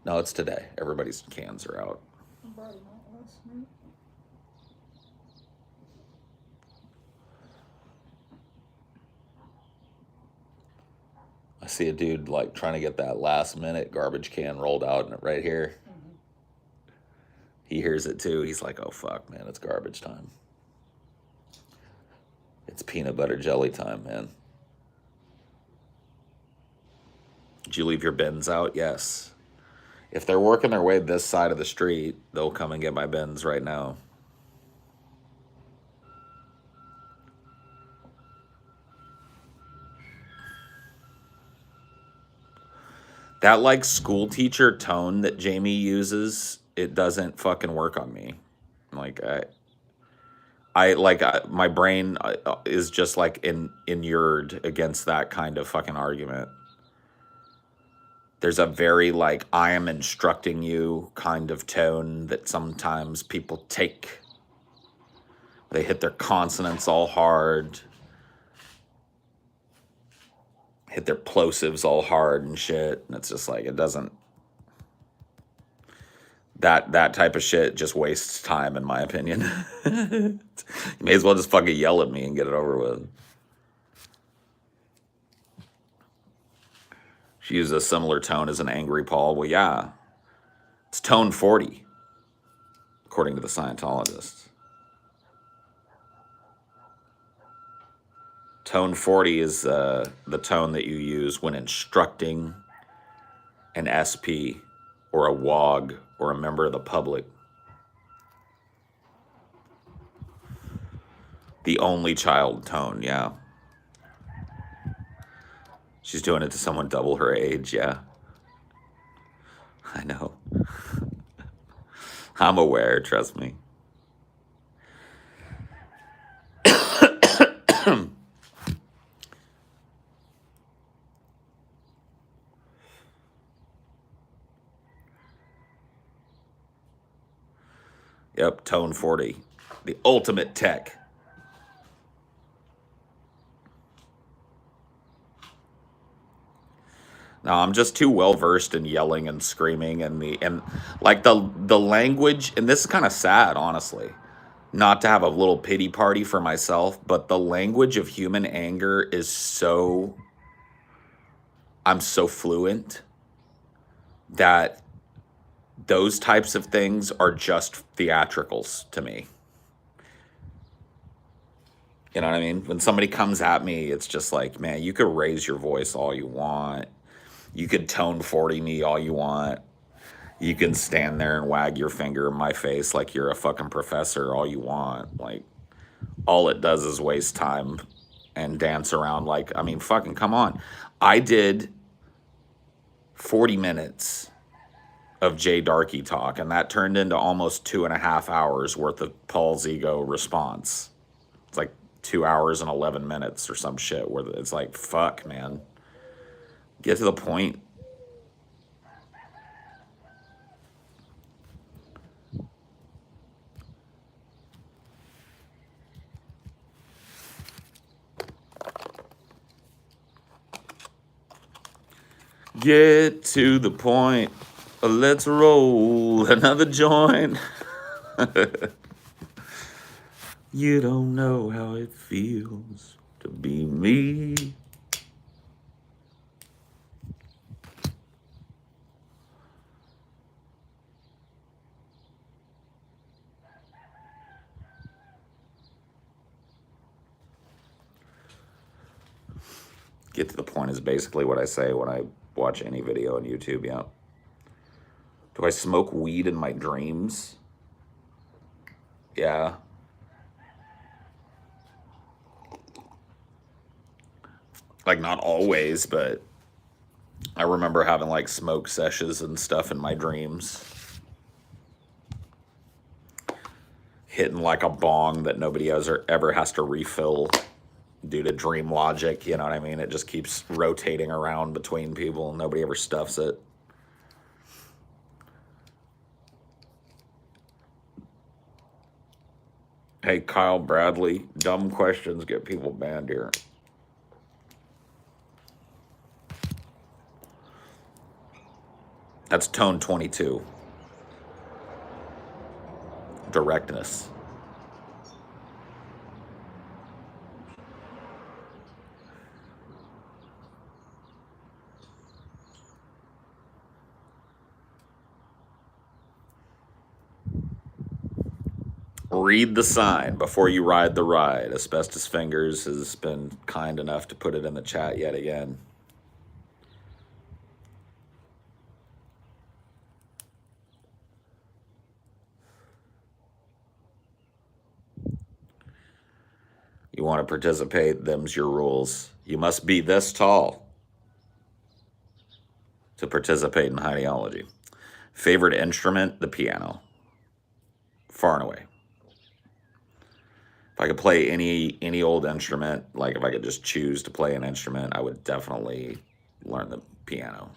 No, it's today. Everybody's cans are out. I see a dude like trying to get that last minute garbage can rolled out right here. He hears it too. He's like, oh fuck, man, it's garbage time. It's peanut butter jelly time, man. Did you leave your bins out? Yes. If they're working their way this side of the street, they'll come and get my bins right now. That like school teacher tone that Jamie uses, it doesn't fucking work on me. Like my brain is just like inured against that kind of fucking argument. There's a very like I am instructing you kind of tone that sometimes people take They hit their consonants all hard, hit their plosives all hard and shit. And it's just like, it doesn't, that type of shit just wastes time, in my opinion. You may as well just fucking yell at me and get it over with. She used a similar tone as an angry Paul. Well, yeah, it's tone 40, according to the Scientologists. Tone 40 is the tone that you use when instructing an SP or a WOG or a member of the public. The only child tone, yeah. She's doing it to someone double her age, yeah. I know. I'm aware, trust me. Yep, tone 40. The ultimate tech. No, I'm just too well versed in yelling and screaming and like the language, and this is kind of sad, honestly. Not to have a little pity party for myself, but the language of human anger is so, I'm so fluent that those types of things are just theatricals to me. You know what I mean? When somebody comes at me, it's just like, man, you could raise your voice all you want. You could tone 40 me all you want. You can stand there and wag your finger in my face like you're a fucking professor all you want. Like, all it does is waste time and dance around. Like, I mean, fucking come on. I did 40 minutes of Darke talk, and that turned into almost 2.5 hours worth of Paul's ego response. It's like 2 hours and 11 minutes or some shit where it's like, fuck, man. Get to the point. Get to the point. Let's roll another joint. You don't know how it feels to be me. Get to the point is basically what I say when I watch any video on YouTube, yeah. Do I smoke weed in my dreams? Yeah. Like, not always, but I remember having like smoke sessions and stuff in my dreams. Hitting like a bong that nobody ever has to refill due to dream logic, you know what I mean? It just keeps rotating around between people and nobody ever stuffs it. Hey, Kyle Bradley, dumb questions get people banned here. That's tone 22. Directness. Read the sign before you ride the ride. Asbestos Fingers has been kind enough to put it in the chat yet again. You want to participate, them's your rules. You must be this tall to participate in Highdeology. Favorite instrument? The piano. Far and away. If I could play any old instrument, like if I could just choose to play an instrument, I would definitely learn the piano.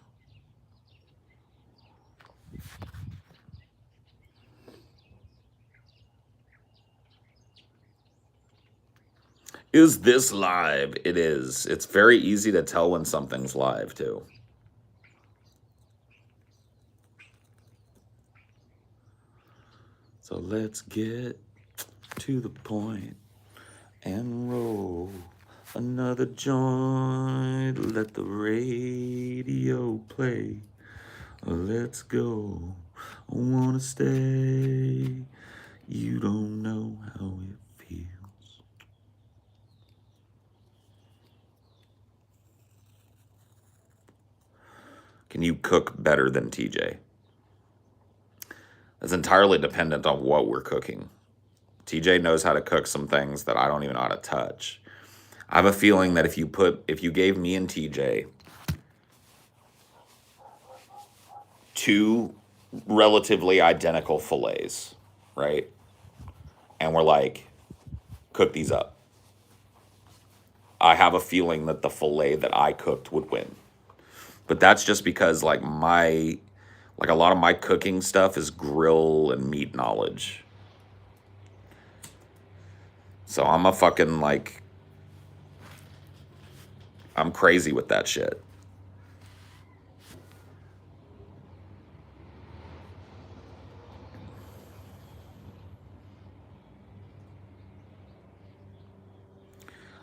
Is this live? It is. It's very easy to tell when something's live, too. So let's get to the point and roll another joint. Let the radio play. Let's go. I wanna stay. You don't know how it feels. Can you cook better than TJ? It's entirely dependent on what we're cooking. TJ knows how to cook some things that I don't even know how to touch. I have a feeling that if you gave me and TJ two relatively identical fillets, right? And we're like, cook these up. I have a feeling that the fillet that I cooked would win. But that's just because like a lot of my cooking stuff is grill and meat knowledge. So I'm a fucking like, I'm crazy with that shit.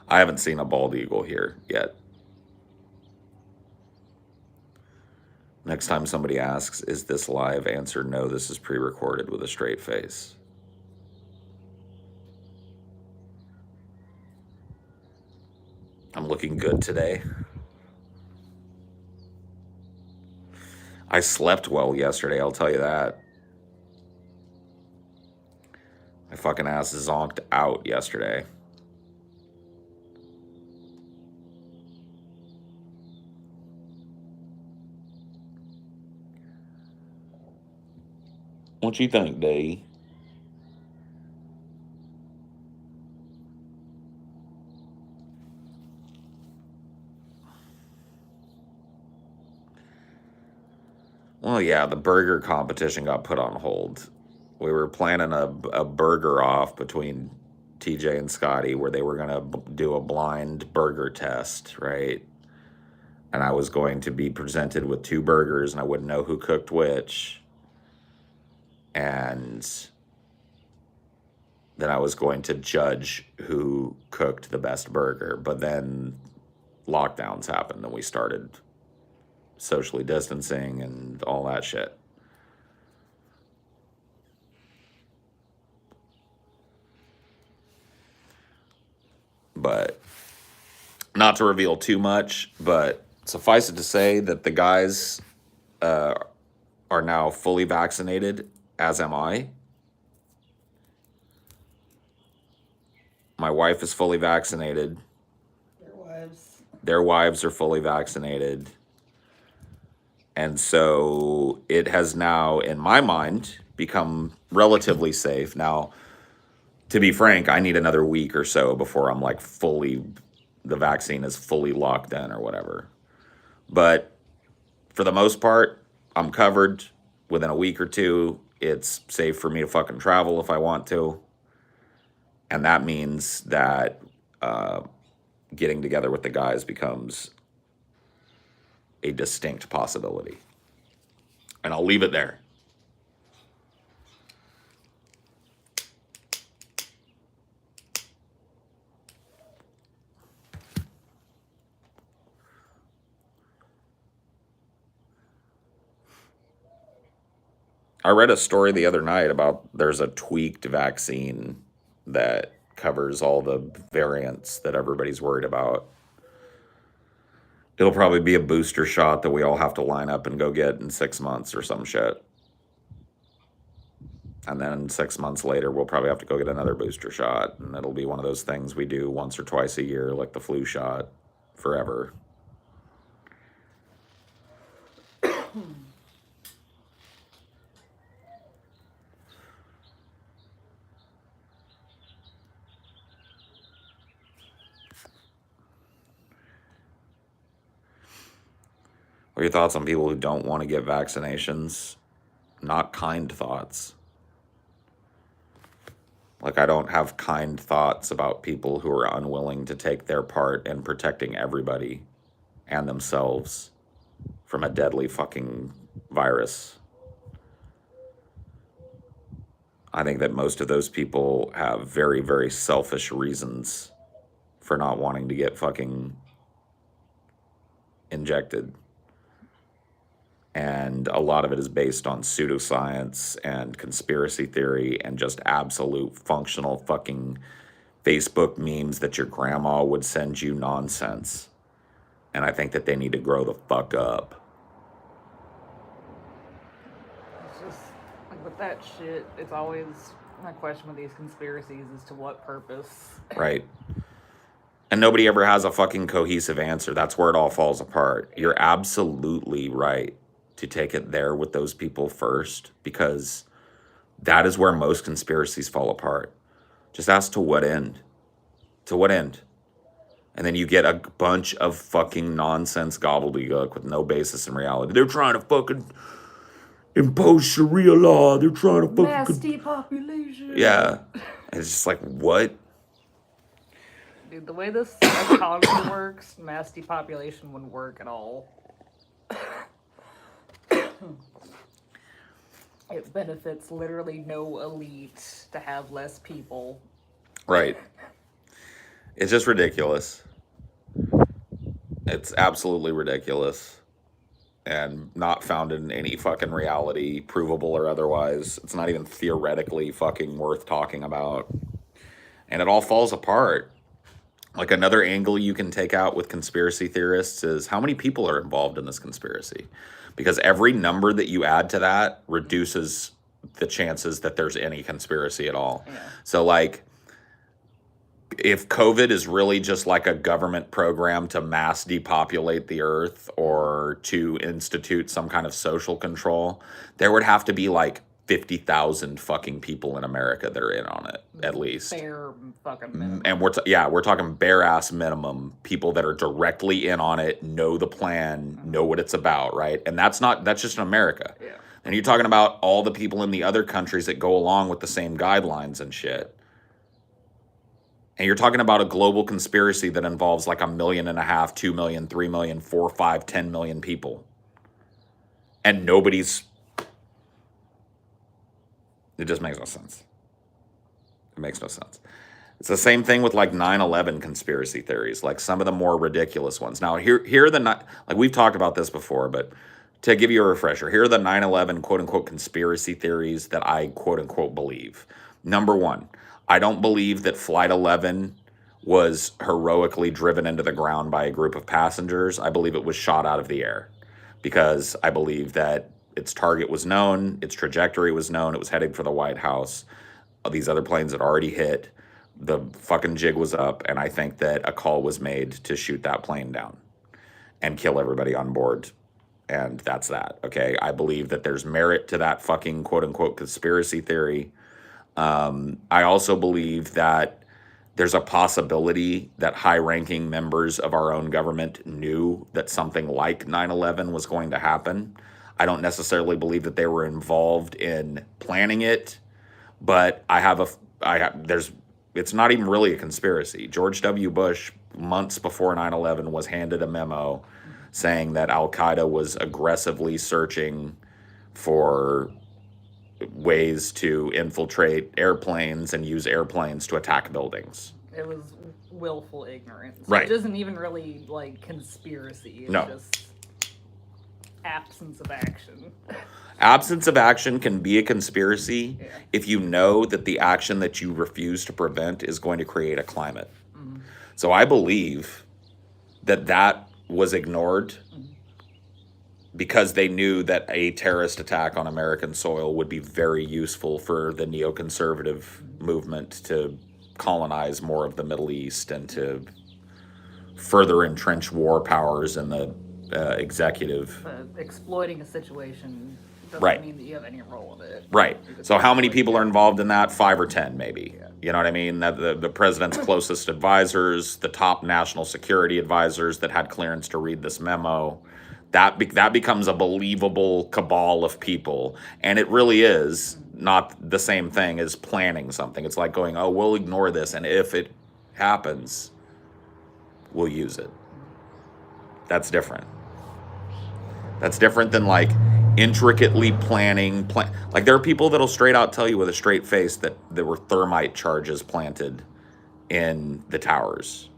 I haven't seen a bald eagle here yet. Next time somebody asks, is this live? Answer, no, this is pre-recorded with a straight face. I'm looking good today. I slept well yesterday, I'll tell you that. My fucking ass zonked out yesterday. What you think, D? Well, yeah, the burger competition got put on hold. We were planning a burger off between TJ and Scotty where they were going to do a blind burger test, right? And I was going to be presented with two burgers and I wouldn't know who cooked which. And then I was going to judge who cooked the best burger. But then lockdowns happened and we started socially distancing and all that shit. But not to reveal too much, but suffice it to say that the guys are now fully vaccinated, as am I. My wife is fully vaccinated. Their wives are fully vaccinated. And so it has now, in my mind, become relatively safe. Now, to be frank, I need another week or so before I'm like the vaccine is fully locked in or whatever. But for the most part, I'm covered. Within a week or two, it's safe for me to fucking travel if I want to. And that means that getting together with the guys becomes a distinct possibility. And I'll leave it there. I read a story the other night about there's a tweaked vaccine that covers all the variants that everybody's worried about. It'll probably be a booster shot that we all have to line up and go get in 6 months or some shit. And then 6 months later, we'll probably have to go get another booster shot. And it'll be one of those things we do once or twice a year, like the flu shot, forever. What are your thoughts on people who don't want to get vaccinations? Not kind thoughts. Like, I don't have kind thoughts about people who are unwilling to take their part in protecting everybody and themselves from a deadly fucking virus. I think that most of those people have very, very selfish reasons for not wanting to get fucking injected. And a lot of it is based on pseudoscience and conspiracy theory and just absolute functional fucking Facebook memes that your grandma would send you nonsense. And I think that they need to grow the fuck up. It's just, like, with that shit, it's always my question with these conspiracies is to what purpose? Right. And nobody ever has a fucking cohesive answer. That's where it all falls apart. You're absolutely right to take it there with those people first, because that is where most conspiracies fall apart. Just ask to what end? To what end? And then you get a bunch of fucking nonsense gobbledygook with no basis in reality. They're trying to fucking impose Sharia law. They're trying to fucking... Mass depopulation. Yeah. It's just like, what? Dude, the way this economy works, mass depopulation wouldn't work at all. It benefits literally no elite to have less people. Right. It's just ridiculous. It's absolutely ridiculous. And not founded in any fucking reality, provable or otherwise. It's not even theoretically fucking worth talking about. And it all falls apart. Like, another angle you can take out with conspiracy theorists is how many people are involved in this conspiracy. Because every number that you add to that reduces the chances that there's any conspiracy at all. Yeah. So, like, if COVID is really just like a government program to mass depopulate the earth or to institute some kind of social control, there would have to be like 50,000 fucking people in America that are in on it, at least. Bare fucking minimum. And we're talking bare ass minimum, people that are directly in on it, know the plan, know what it's about, right? And that's just in America. Yeah. And you're talking about all the people in the other countries that go along with the same guidelines and shit. And you're talking about a global conspiracy that involves like 1.5 million, 2 million, 3 million, 4, 5, 10 million people. And nobody's... It just makes no sense. It makes no sense. It's the same thing with like 9/11 conspiracy theories, like some of the more ridiculous ones. Now, here are the... Like, we've talked about this before, but to give you a refresher, here are the 9/11 quote-unquote conspiracy theories that I quote-unquote believe. Number one, I don't believe that Flight 11 was heroically driven into the ground by a group of passengers. I believe it was shot out of the air, because I believe that its target was known, its trajectory was known, it was heading for the White House. These other planes had already hit, the fucking jig was up, and I think that a call was made to shoot that plane down and kill everybody on board. And that's that, okay? I believe that there's merit to that fucking quote-unquote conspiracy theory. I also believe that there's a possibility that high-ranking members of our own government knew that something like 9/11 was going to happen. I don't necessarily believe that they were involved in planning it, but it's not even really a conspiracy. George W. Bush, months before 9/11, was handed a memo saying that Al-Qaeda was aggressively searching for ways to infiltrate airplanes and use airplanes to attack buildings. It was willful ignorance. Right. It isn't even really like conspiracy. It's just absence of action. Absence of action can be a conspiracy if you know that the action that you refuse to prevent is going to create a climate. Mm-hmm. So I believe that was ignored because they knew that a terrorist attack on American soil would be very useful for the neoconservative movement to colonize more of the Middle East and to further entrench war powers in the executive. Exploiting a situation doesn't mean that you have any role in it. Right. So how many people are involved in that? 5 or 10, maybe. Yeah. You know what I mean? The president's closest advisors, the top national security advisors that had clearance to read this memo. That becomes a believable cabal of people. And it really is. not the same thing as planning something. It's like going, oh, we'll ignore this, and if it happens, we'll use it. That's different. That's different than like intricately planning. Like there are people that'll straight out tell you with a straight face that there were thermite charges planted in the towers.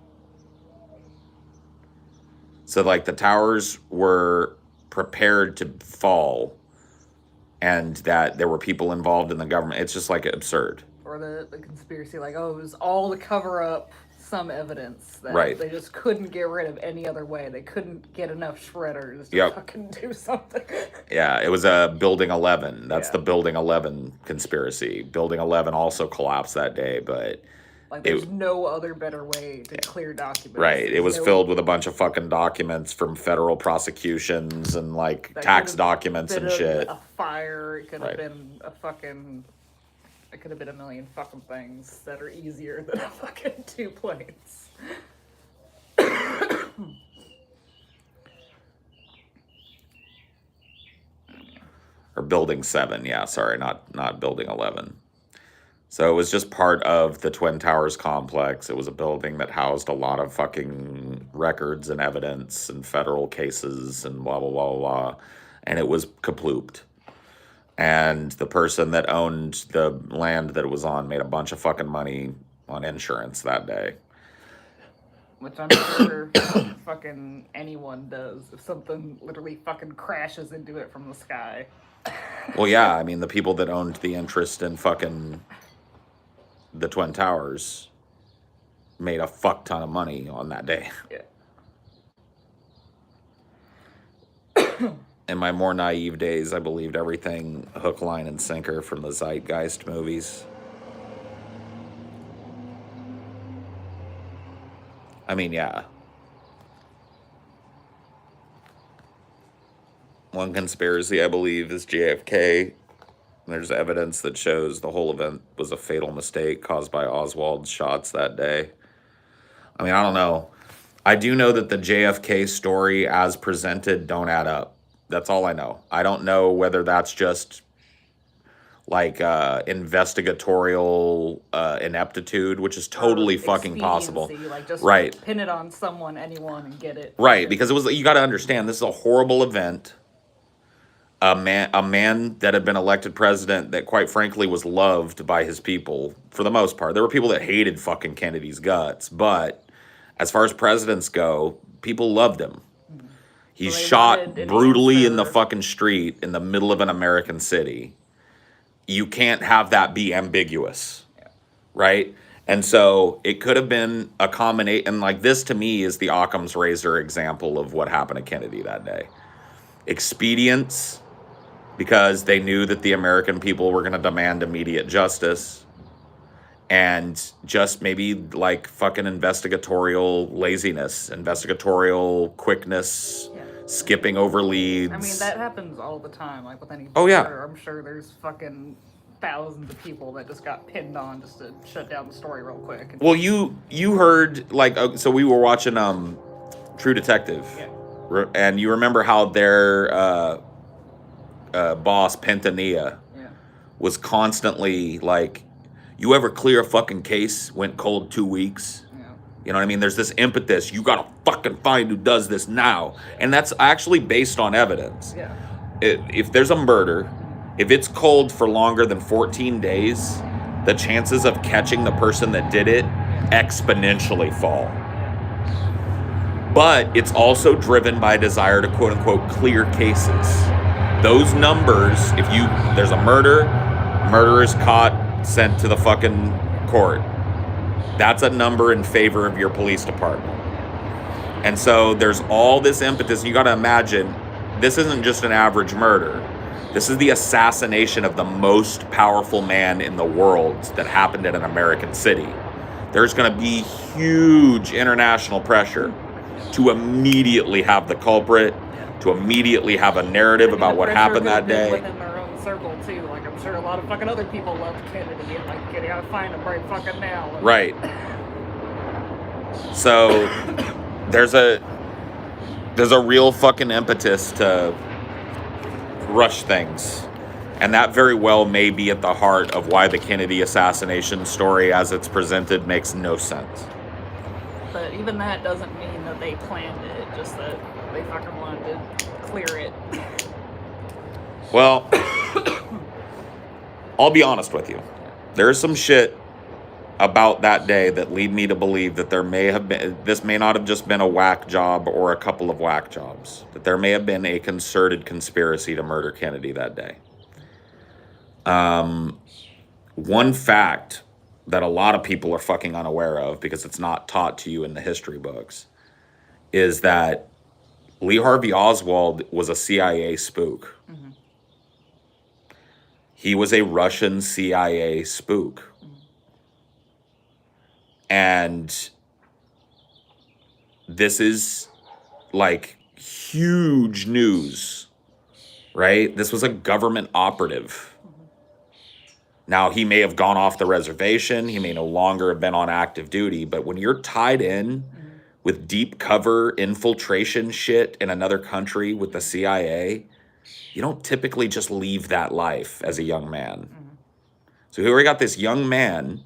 So like the towers were prepared to fall, and that there were people involved in the government. It's just like absurd. Or the conspiracy, like, oh, it was all to cover up some evidence that Right. they just couldn't get rid of any other way. They couldn't get enough shredders to fucking do something. Yeah, it was a Building 11. That's Yeah. the Building 11 conspiracy. Building 11 also collapsed that day, but like there's no other better way to clear documents. Right. It was filled with a bunch of fucking documents from federal prosecutions and like tax documents and shit. A fire. It could have been a fucking. It could have been a million fucking things that are easier than a fucking 2 planes. Or Building 7, yeah, sorry, not Building 11. So it was just part of the Twin Towers complex. It was a building that housed a lot of fucking records and evidence and federal cases and blah, blah, blah, blah, blah. And it was kaplooped. And the person that owned the land that it was on made a bunch of fucking money on insurance that day. Which I'm sure fucking anyone does if something literally fucking crashes into it from the sky. Well, yeah, I mean, the people that owned the interest in fucking the Twin Towers made a fuck ton of money on that day. Yeah. In my more naive days, I believed everything hook, line, and sinker from the Zeitgeist movies. I mean, yeah. One conspiracy, I believe, is JFK. There's evidence that shows the whole event was a fatal mistake caused by Oswald's shots that day. I mean, I don't know. I do know that the JFK story as presented don't add up. That's all I know. I don't know whether that's just like investigatorial ineptitude, which is totally fucking possible. Like just pin it on someone, anyone, and get it. Right, because it was. You got to understand, this is a horrible event. A man that had been elected president that, quite frankly, was loved by his people for the most part. There were people that hated fucking Kennedy's guts, but as far as presidents go, people loved him. He's shot brutally in the fucking street in the middle of an American city. You can't have that be ambiguous, right? And so it could have been a combination. And like this, to me, is the Occam's razor example of what happened to Kennedy that day. Expedience, because they knew that the American people were going to demand immediate justice. And just maybe like fucking investigatorial laziness, investigatorial quickness, skipping over leads. I mean, that happens all the time, like with any I'm sure there's fucking thousands of people that just got pinned on just to shut down the story real quick. Well, you heard, like, so we were watching True Detective. Yeah. And you remember how their boss, Pentania, was constantly like, you ever clear a fucking case, went cold 2 weeks? You know what I mean? There's this impetus. You gotta fucking find who does this now. And that's actually based on evidence. Yeah. If there's a murder, if it's cold for longer than 14 days, the chances of catching the person that did it exponentially fall. But it's also driven by a desire to quote unquote clear cases. Those numbers, there's a murderer is caught, sent to the fucking court. That's a number in favor of your police department. And so there's all this impetus. You got to imagine, this isn't just an average murder. This is the assassination of the most powerful man in the world that happened in an American city. There's going to be huge international pressure to immediately have the culprit, to immediately have a narrative about what happened that day. Within their own circle too. Like I'm sure a lot of fucking other people loved Kennedy and like, you gotta find him right fucking now. Right. So there's a real fucking impetus to rush things. And that very well may be at the heart of why the Kennedy assassination story as it's presented makes no sense. But even that doesn't mean that they planned it, just that they fucking wanted to clear it. Well, I'll be honest with you. There's some shit about that day that lead me to believe that this may not have just been a whack job or a couple of whack jobs, that there may have been a concerted conspiracy to murder Kennedy that day. One fact that a lot of people are fucking unaware of, because it's not taught to you in the history books, is that Lee Harvey Oswald was a CIA spook. Mm-hmm. He was a Russian CIA spook. Mm-hmm. And this is like huge news, right? This was a government operative. Now, he may have gone off the reservation. He may no longer have been on active duty. But when you're tied in with deep cover infiltration shit in another country with the CIA, you don't typically just leave that life as a young man. Mm-hmm. So here we got this young man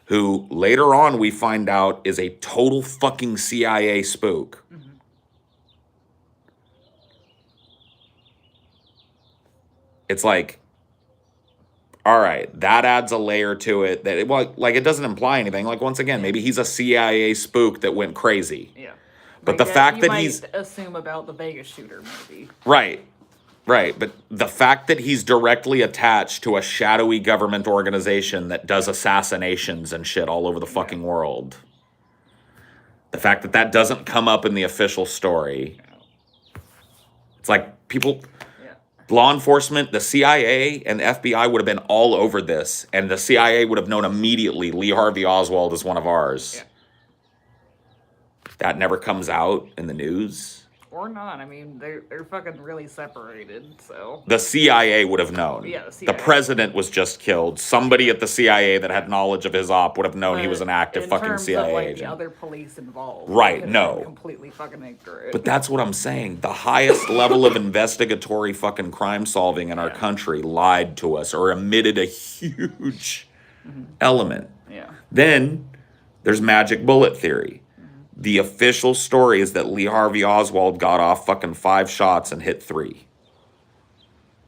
who later on we find out is a total fucking CIA spook. Mm-hmm. It's like, all right, that adds a layer to it that, it doesn't imply anything. Like, once again, maybe he's a CIA spook that went crazy. Yeah. But the fact that he's... assume about the Vegas shooter, maybe. Right. But the fact that he's directly attached to a shadowy government organization that does assassinations and shit all over the fucking world. The fact that that doesn't come up in the official story. It's like people... Law enforcement, the CIA and the FBI would have been all over this, and the CIA would have known immediately Lee Harvey Oswald is one of ours. Yeah. That never comes out in the news. Or not. I mean, they're fucking really separated, so... The CIA would have known. Yeah, the CIA. The president was just killed. Somebody at the CIA that had knowledge of his op would have known he was an active fucking CIA agent. The other police involved. Right, no. Completely fucking ignorant. But that's what I'm saying. The highest level of investigatory fucking crime solving in our country lied to us or omitted a huge element. Yeah. Then there's magic bullet theory. The official story is that Lee Harvey Oswald got off fucking 5 shots and hit 3.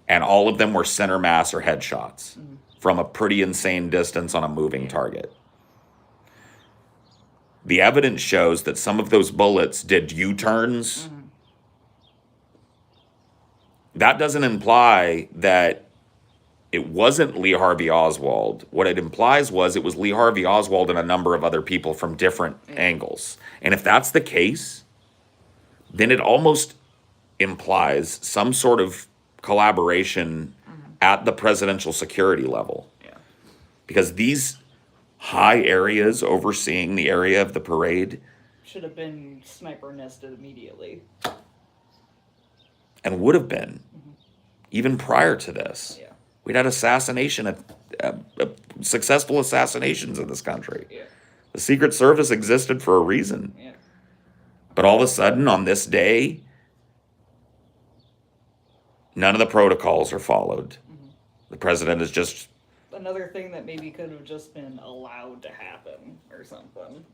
And all of them were center mass or headshots from a pretty insane distance on a moving target. The evidence shows that some of those bullets did U-turns. That doesn't imply that it wasn't Lee Harvey Oswald. What it implies was it was Lee Harvey Oswald and a number of other people from different angles. And if that's the case, then it almost implies some sort of collaboration at the presidential security level. Yeah. Because these high areas overseeing the area of the parade should have been sniper nested immediately. And would have been, even prior to this. Yeah. We'd had successful assassinations in this country. Yeah. The Secret Service existed for a reason. Yeah. But all of a sudden, on this day, none of the protocols are followed. The president is just... Another thing that maybe could have just been allowed to happen or something.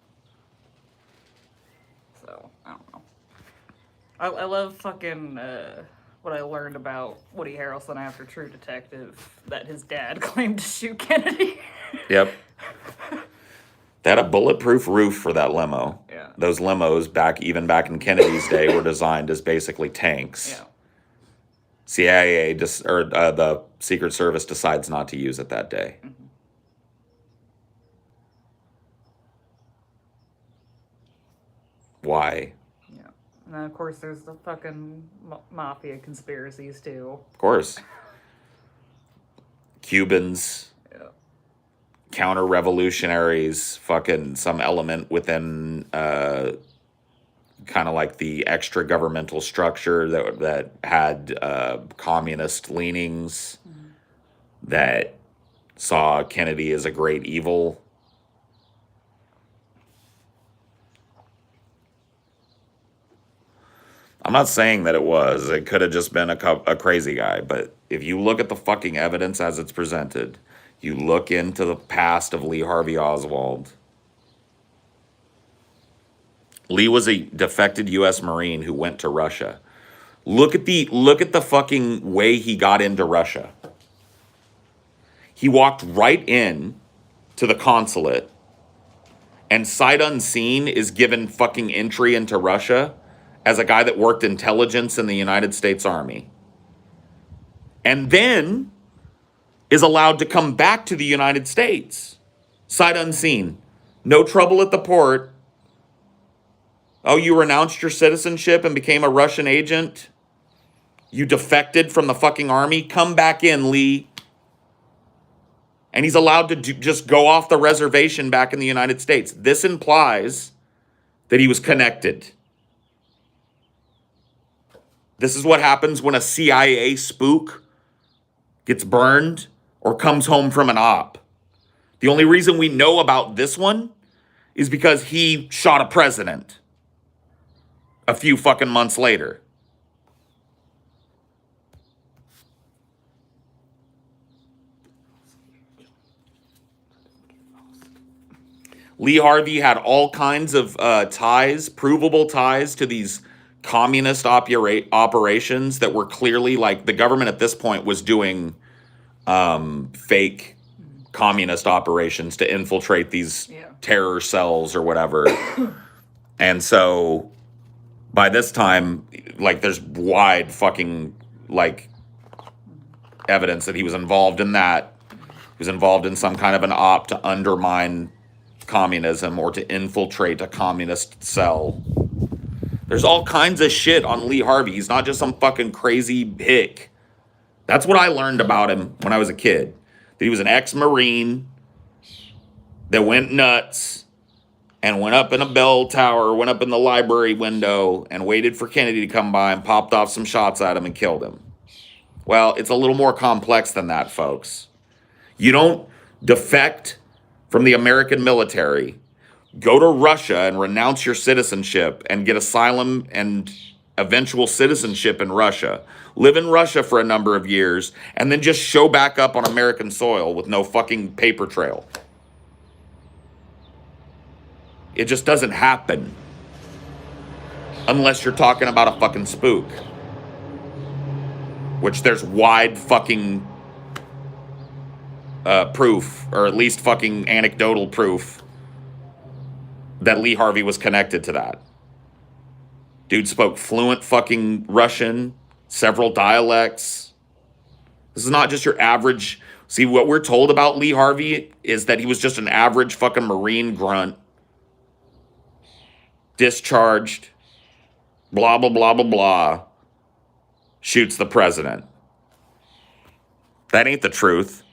So, I don't know. I love fucking... what I learned about Woody Harrelson after True Detective, that his dad claimed to shoot Kennedy. Yep. They had a bulletproof roof for that limo. Yeah. Those limos, even back in Kennedy's day, were designed as basically tanks. Yeah. CIA, the Secret Service decides not to use it that day. Mm-hmm. Why? And then, of course, there's the fucking mafia conspiracies, too. Of course. Cubans. Yeah. Counter-revolutionaries. Fucking some element within kind of like the extra-governmental structure that had communist leanings. That saw Kennedy as a great evil. I'm not saying that it was. It could have just been a crazy guy, but if you look at the fucking evidence as it's presented, you look into the past of Lee Harvey Oswald. Lee was a defected U.S. Marine who went to Russia. Look at the fucking way he got into Russia. He walked right in to the consulate, and sight unseen is given fucking entry into Russia as a guy that worked intelligence in the United States Army. And then is allowed to come back to the United States. Sight unseen. No trouble at the port. Oh, you renounced your citizenship and became a Russian agent? You defected from the fucking army? Come back in, Lee. And he's allowed to just go off the reservation back in the United States. This implies that he was connected. This is what happens when a CIA spook gets burned or comes home from an op. The only reason we know about this one is because he shot a president a few fucking months later. Lee Harvey had all kinds of ties, provable ties to these communist operations that were clearly, like, the government at this point was doing fake communist operations to infiltrate these terror cells or whatever. And so by this time, like, there's wide fucking, like, evidence that he was involved in that. He was involved in some kind of an op to undermine communism or to infiltrate a communist cell. There's all kinds of shit on Lee Harvey. He's not just some fucking crazy hick. That's what I learned about him when I was a kid. That he was an ex-Marine that went nuts and went up in a bell tower, went up in the library window and waited for Kennedy to come by and popped off some shots at him and killed him. Well, it's a little more complex than that, folks. You don't defect from the American military, go to Russia and renounce your citizenship and get asylum and eventual citizenship in Russia, live in Russia for a number of years, and then just show back up on American soil with no fucking paper trail. It just doesn't happen. Unless you're talking about a fucking spook. Which there's wide fucking proof, or at least fucking anecdotal proof, that Lee Harvey was connected to that. Dude spoke fluent fucking Russian, several dialects. This is not just your average. See, what we're told about Lee Harvey is that he was just an average fucking Marine grunt. Discharged. Blah, blah, blah, blah, blah. Shoots the president. That ain't the truth.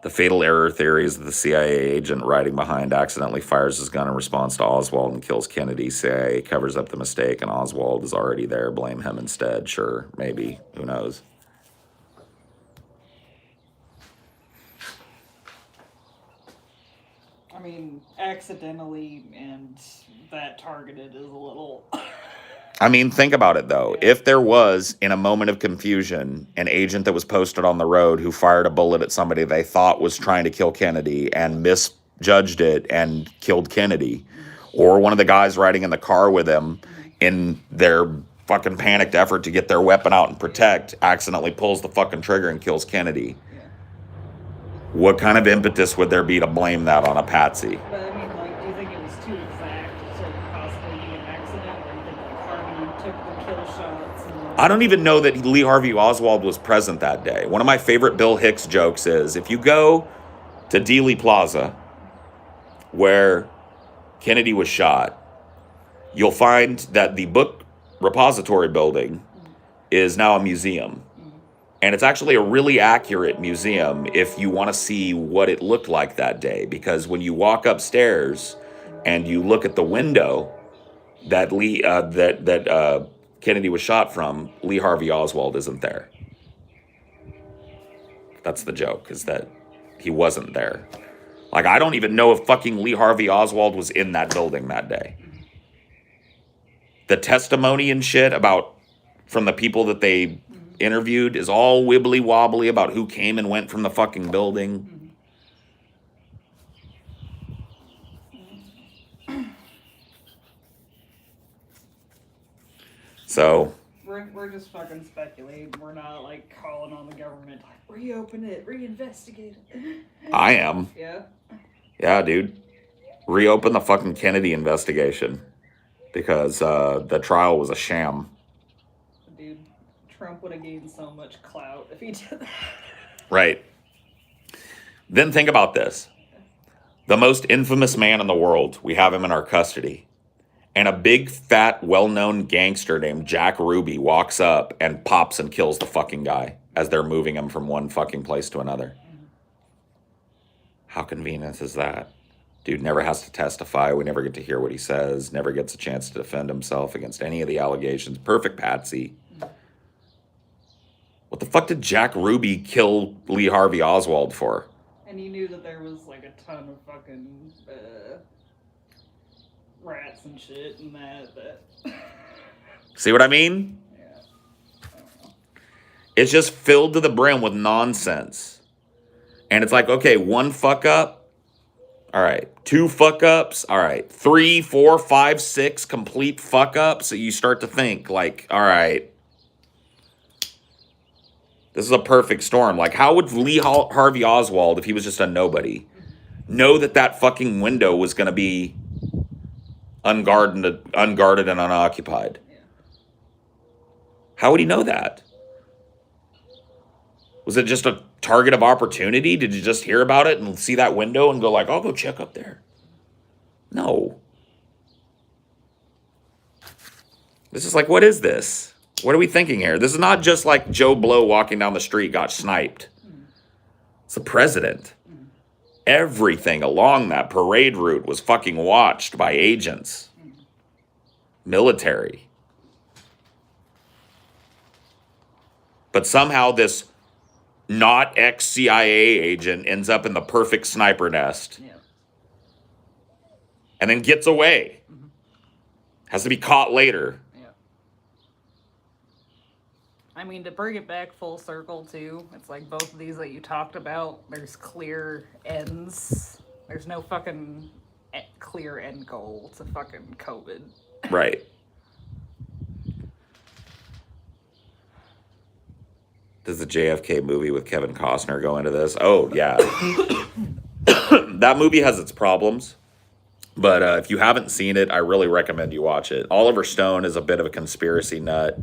The fatal error theory is that the CIA agent riding behind accidentally fires his gun in response to Oswald and kills Kennedy. CIA covers up the mistake and Oswald is already there. Blame him instead. Sure, maybe. Who knows? I mean, accidentally and that targeted is a little... I mean, think about it, though. If there was, in a moment of confusion, an agent that was posted on the road who fired a bullet at somebody they thought was trying to kill Kennedy and misjudged it and killed Kennedy, or one of the guys riding in the car with him in their fucking panicked effort to get their weapon out and protect accidentally pulls the fucking trigger and kills Kennedy, what kind of impetus would there be to blame that on a patsy? But I mean, like, do you think it was too exact to possibly be an accident, or do you think like Harvey took the kill shots? And I don't even know that Lee Harvey Oswald was present that day. One of my favorite Bill Hicks jokes is, if you go to Dealey Plaza, where Kennedy was shot, you'll find that the book repository building is now a museum. And it's actually a really accurate museum if you want to see what it looked like that day. Because when you walk upstairs and you look at the window that Kennedy was shot from, Lee Harvey Oswald isn't there. That's the joke, is that he wasn't there. Like, I don't even know if fucking Lee Harvey Oswald was in that building that day. The testimony and shit about from the people that they interviewed is all wibbly wobbly about who came and went from the fucking building. So we're just fucking speculating. We're not like calling on the government like reopen it, reinvestigate it. I am. Yeah. Yeah, dude. Reopen the fucking Kennedy investigation because the trial was a sham. Dude, Trump would have gained so much clout if he did that. Right. Then think about this. The most infamous man in the world, we have him in our custody. And a big, fat, well-known gangster named Jack Ruby walks up and pops and kills the fucking guy as they're moving him from one fucking place to another. How convenient is that? Dude never has to testify. We never get to hear what he says. Never gets a chance to defend himself against any of the allegations. Perfect patsy. What the fuck did Jack Ruby kill Lee Harvey Oswald for? And he knew that there was like a ton of fucking rats and shit and that. See what I mean? Yeah. I don't know. It's just filled to the brim with nonsense. And it's like, okay, one fuck up. All right. Two fuck ups. All right. 3, 4, 5, 6 complete fuck ups. So you start to think like, all right, this is a perfect storm. Like, how would Lee Harvey Oswald, if he was just a nobody, know that that fucking window was going to be unguarded and unoccupied? Yeah. How would he know that? Was it just a target of opportunity? Did you just hear about it and see that window and go like, I'll go check up there? No. This is like, what is this? What are we thinking here? This is not just like Joe Blow walking down the street got sniped. It's the president. Everything along that parade route was fucking watched by agents. Military. But somehow this not ex-CIA agent ends up in the perfect sniper nest. Yeah. And then gets away. Has to be caught later. Yeah. I mean, to bring it back full circle, too, it's like both of these that you talked about, there's clear ends. There's no fucking clear end goal to fucking COVID. Right. Does the JFK movie with Kevin Costner go into this? Oh, yeah. That movie has its problems. But if you haven't seen it, I really recommend you watch it. Oliver Stone is a bit of a conspiracy nut.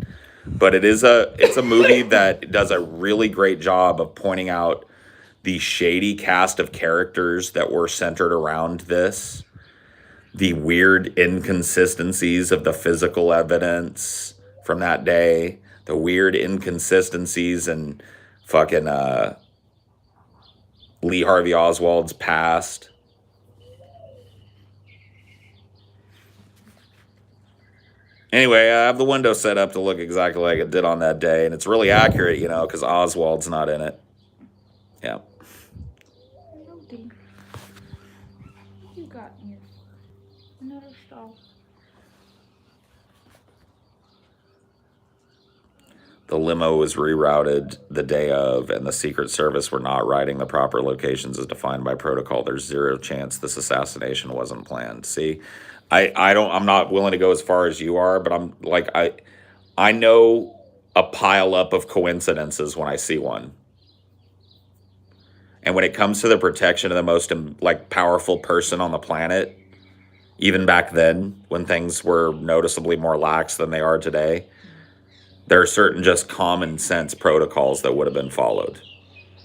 But it's a movie that does a really great job of pointing out the shady cast of characters that were centered around this. The weird inconsistencies of the physical evidence from that day. The weird inconsistencies in fucking Lee Harvey Oswald's past. Anyway, I have the window set up to look exactly like it did on that day, and it's really accurate, you know, because Oswald's not in it. Yeah. Hello, dear. What you got here? Another stall. The limo was rerouted the day of, and the Secret Service were not writing the proper locations as defined by protocol. There's zero chance this assassination wasn't planned. See, I'm not willing to go as far as you are, but I'm like, I know a pile up of coincidences when I see one. And when it comes to the protection of the most like powerful person on the planet, even back then when things were noticeably more lax than they are today, there are certain just common sense protocols that would have been followed.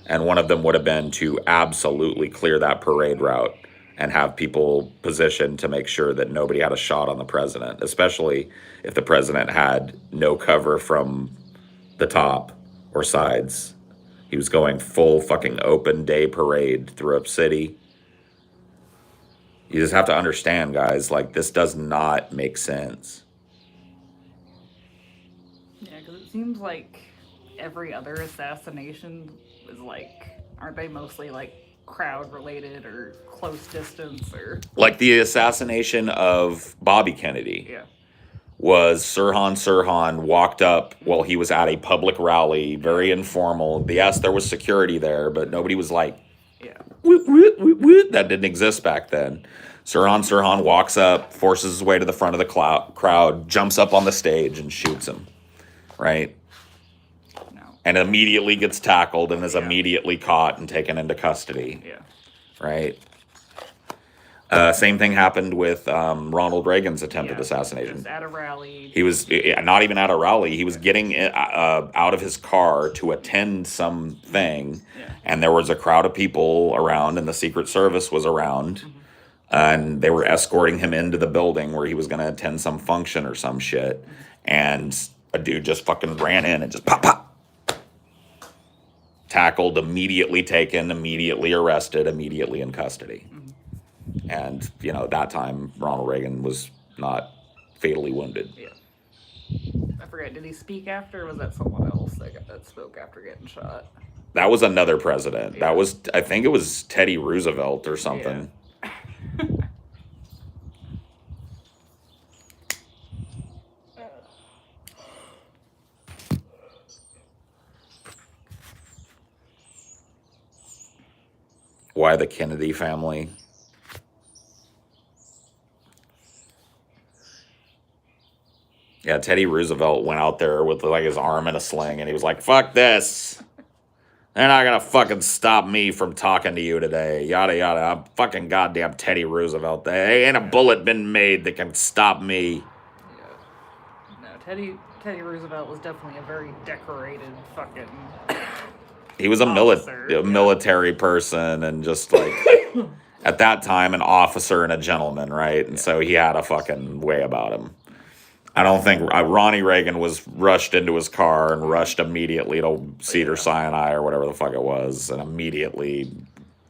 And one of them would have been to absolutely clear that parade route and have people positioned to make sure that nobody had a shot on the president, especially if the president had no cover from the top or sides. He was going full fucking open day parade through a city. You just have to understand, guys, like, this does not make sense. Yeah, because it seems like every other assassination is like, aren't they mostly like crowd related or close distance or Like the assassination of Bobby Kennedy. yeah. was Sirhan walked up while he was at a public rally, very informal. Yes, there was security there, but nobody was like, Yeah. "Woot, woot, woot, woot." That didn't exist back then. Sirhan walks up, forces his way to the front of the crowd, jumps up on the stage and shoots him, right? No. And immediately gets tackled and is Yeah. immediately caught and taken into custody, Yeah. right? Same thing happened with Ronald Reagan's attempted Yeah, assassination. Just at a rally. He was not even at a rally. He was getting out of his car to attend something, Yeah. and there was a crowd of people around, and the Secret Service was around, and they were escorting him into the building where he was going to attend some function or some shit, and a dude just fucking ran in and just pop, pop. Tackled, immediately taken, immediately arrested, immediately in custody. And, you know, that time, Ronald Reagan was not fatally wounded. Yeah. I forget, did he speak after, or was that someone else that spoke after getting shot? That was another president. Yeah. That was, I think it was Teddy Roosevelt or something. Why the Kennedy family? Yeah, Teddy Roosevelt went out there with like his arm in a sling, and he was like, "Fuck this! They're not gonna fucking stop me from talking to you today." Yada yada. I'm fucking goddamn Teddy Roosevelt. There ain't a bullet been made that can stop me. Yeah. No, Teddy Roosevelt was definitely a very decorated fucking. He was a Officer, military person, and just like at that time, an officer and a gentleman, right? And so he had a fucking way about him. I don't think Ronnie Reagan was rushed into his car and rushed immediately to Cedar Sinai or whatever the fuck it was, and immediately,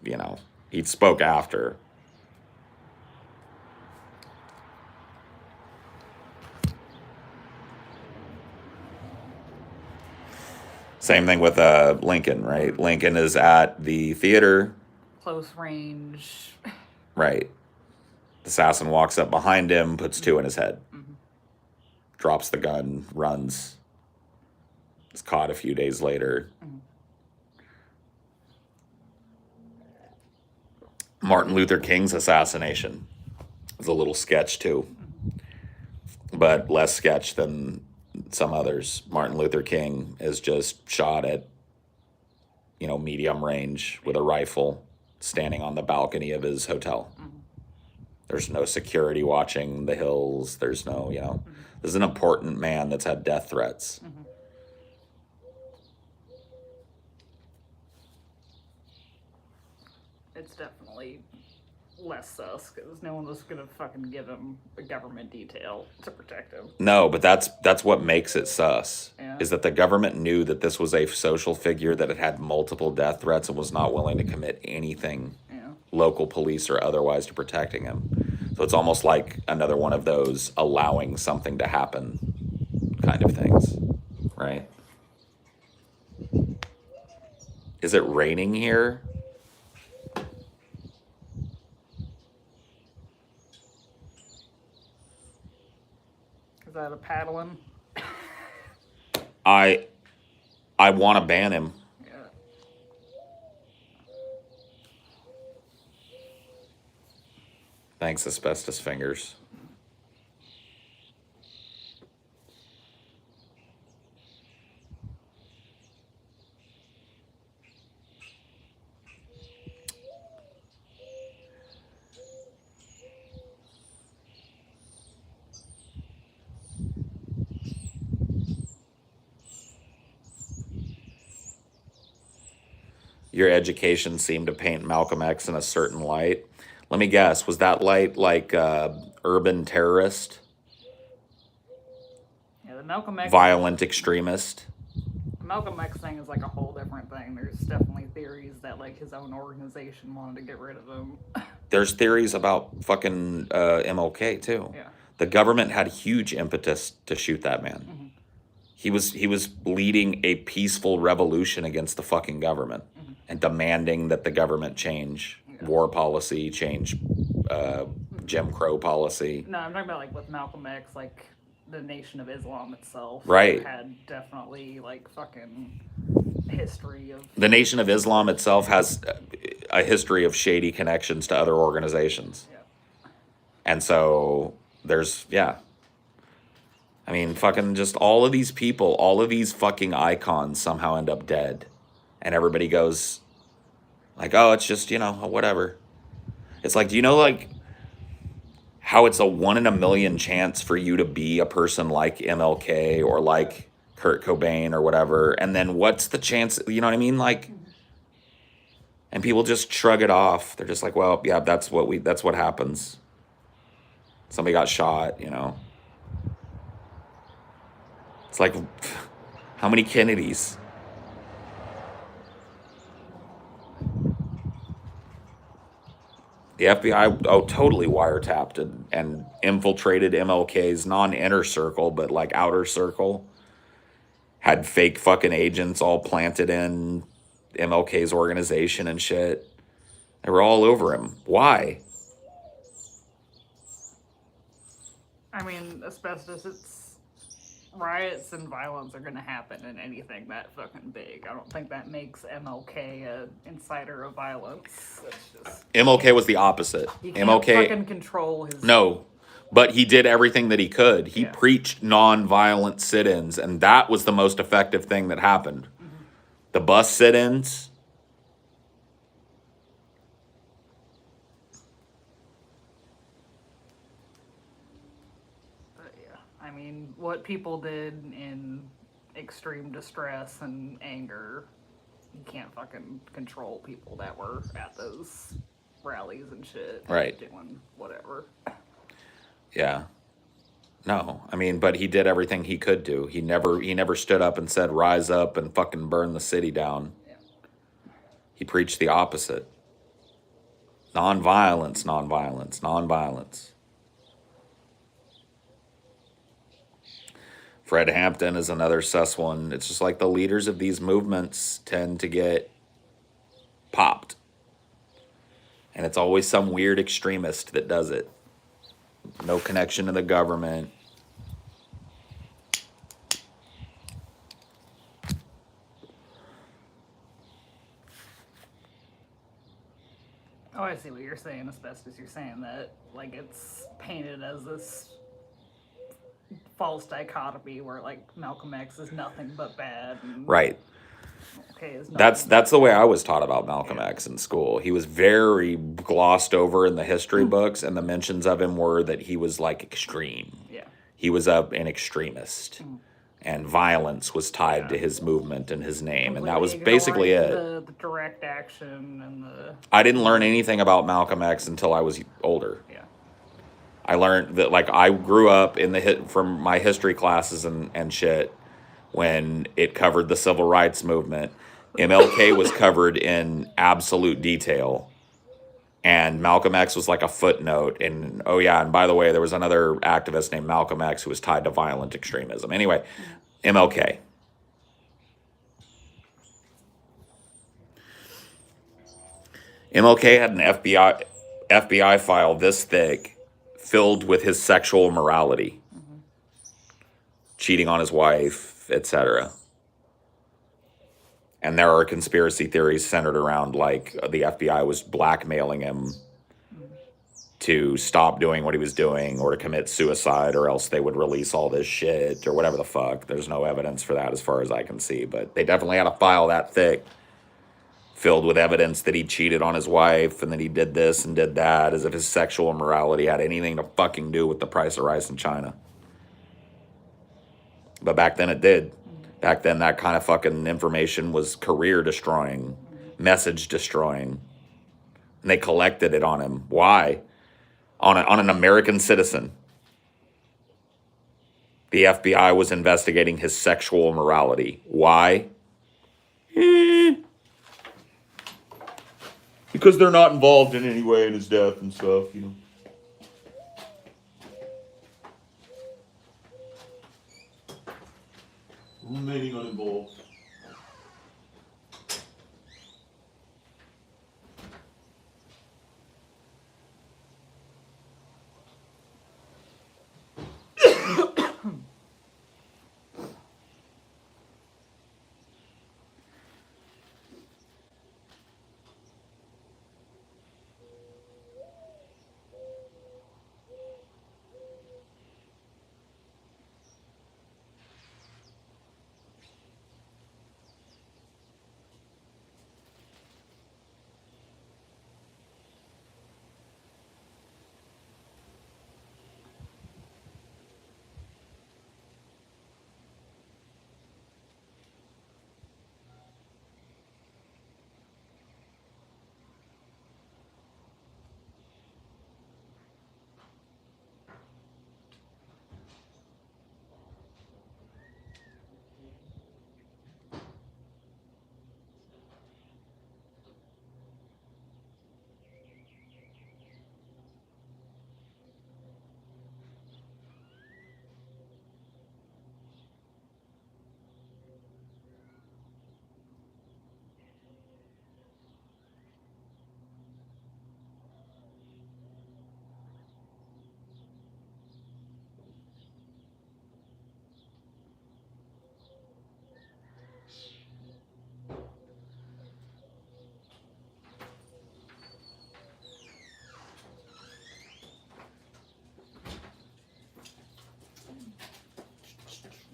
you know, he spoke after. Same thing with Lincoln, right? Lincoln is at the theater. Close range. Right. The assassin walks up behind him, puts two in his head. Drops the gun, runs. Is caught a few days later. Martin Luther King's assassination is a little sketch too, but less sketch than some others. Martin Luther King is just shot at, you know, medium range with a rifle, standing on the balcony of his hotel. There's no security watching the hills. There's no, you know, this is an important man that's had death threats. It's definitely less sus, because no one was gonna fucking give him a government detail to protect him. No, but that's what makes it sus. Yeah. Is that the government knew that this was a social figure that had multiple death threats and was not willing to commit anything, local police or otherwise, to protecting him. So it's almost like another one of those allowing something to happen kind of things, right? Is it raining here? Is that a paddling? I want to ban him. Yeah. Thanks, asbestos fingers. Your education seemed to paint Malcolm X in a certain light. Let me guess, was that light like urban terrorist? Yeah, the Malcolm X. Violent extremist? The Malcolm X thing is like a whole different thing. There's definitely theories that like his own organization wanted to get rid of him. There's theories about fucking MLK too. Yeah. The government had huge impetus to shoot that man. He was leading a peaceful revolution against the fucking government and demanding that the government change war policy, change Jim Crow policy. No, I'm talking about like with Malcolm X, like the Nation of Islam itself Right. had definitely like fucking history of The Nation of Islam itself has a history of shady connections to other organizations. yeah. And so there's, yeah. I mean, fucking just all of these people, all of these fucking icons somehow end up dead. And everybody goes, like, oh, it's just, whatever. It's like, do you know, like, how it's a 1 in a million chance for you to be a person like MLK or like Kurt Cobain or whatever? And then what's the chance, you know what I mean? Like, and people just shrug it off. They're just like, well, yeah, that's what happens. Somebody got shot, It's like, how many Kennedys? The FBI, totally wiretapped and infiltrated MLK's non-inner circle, but like outer circle. Had fake fucking agents all planted in MLK's organization and shit. They were all over him. Why? I mean, asbestos, it's riots and violence are gonna happen in anything that fucking big. I don't think that makes MLK an insider of violence. It's just MLK was the opposite. he can't MLK, fucking control his no, but he did everything that he could. He Yeah. preached non-violent sit-ins, and that was the most effective thing that happened. The bus sit-ins. But yeah, I mean, what people did in extreme distress and anger, you can't fucking control people that were at those rallies and shit. Right. Doing whatever. Yeah. No, I mean, but he did everything he could do. He never stood up and said, rise up and fucking burn the city down. Yeah. He preached the opposite. Non-violence, non-violence, non-violence. Fred Hampton is another sus one. It's just like the leaders of these movements tend to get popped. And it's always some weird extremist that does it. No connection to the government. Oh, I see what you're saying, asbestos. You're saying that, like, it's painted as this false dichotomy where, like, Malcolm X is nothing but bad. And Right. Okay, is nothing That's the way I was taught about Malcolm X in school. He was very glossed over in the history books, and the mentions of him were that he was like extreme. Yeah. He was an extremist, and violence was tied to his movement and his name, and that was Completely basically it. ignoring the direct action and the I didn't learn anything about Malcolm X until I was older. yeah. I learned that, like, I grew up in from my history classes and shit when it covered the civil rights movement. MLK was covered in absolute detail, and Malcolm X was like a footnote. And oh yeah, and by the way, there was another activist named Malcolm X who was tied to violent extremism. Anyway, MLK. MLK had an FBI file this thick, filled with his sexual morality, cheating on his wife, etc. And there are conspiracy theories centered around, like, the FBI was blackmailing him to stop doing what he was doing or to commit suicide, or else they would release all this shit or whatever the fuck. There's no evidence for that as far as I can see, but they definitely had a file that thick filled with evidence that he cheated on his wife and that he did this and did that, as if his sexual immorality had anything to fucking do with the price of rice in China. But back then it did. Back then that kind of fucking information was career destroying, message destroying. And they collected it on him. Why? On an American citizen. The FBI was investigating his sexual morality. Why? Because they're not involved in any way in his death and stuff, Remaining uninvolved.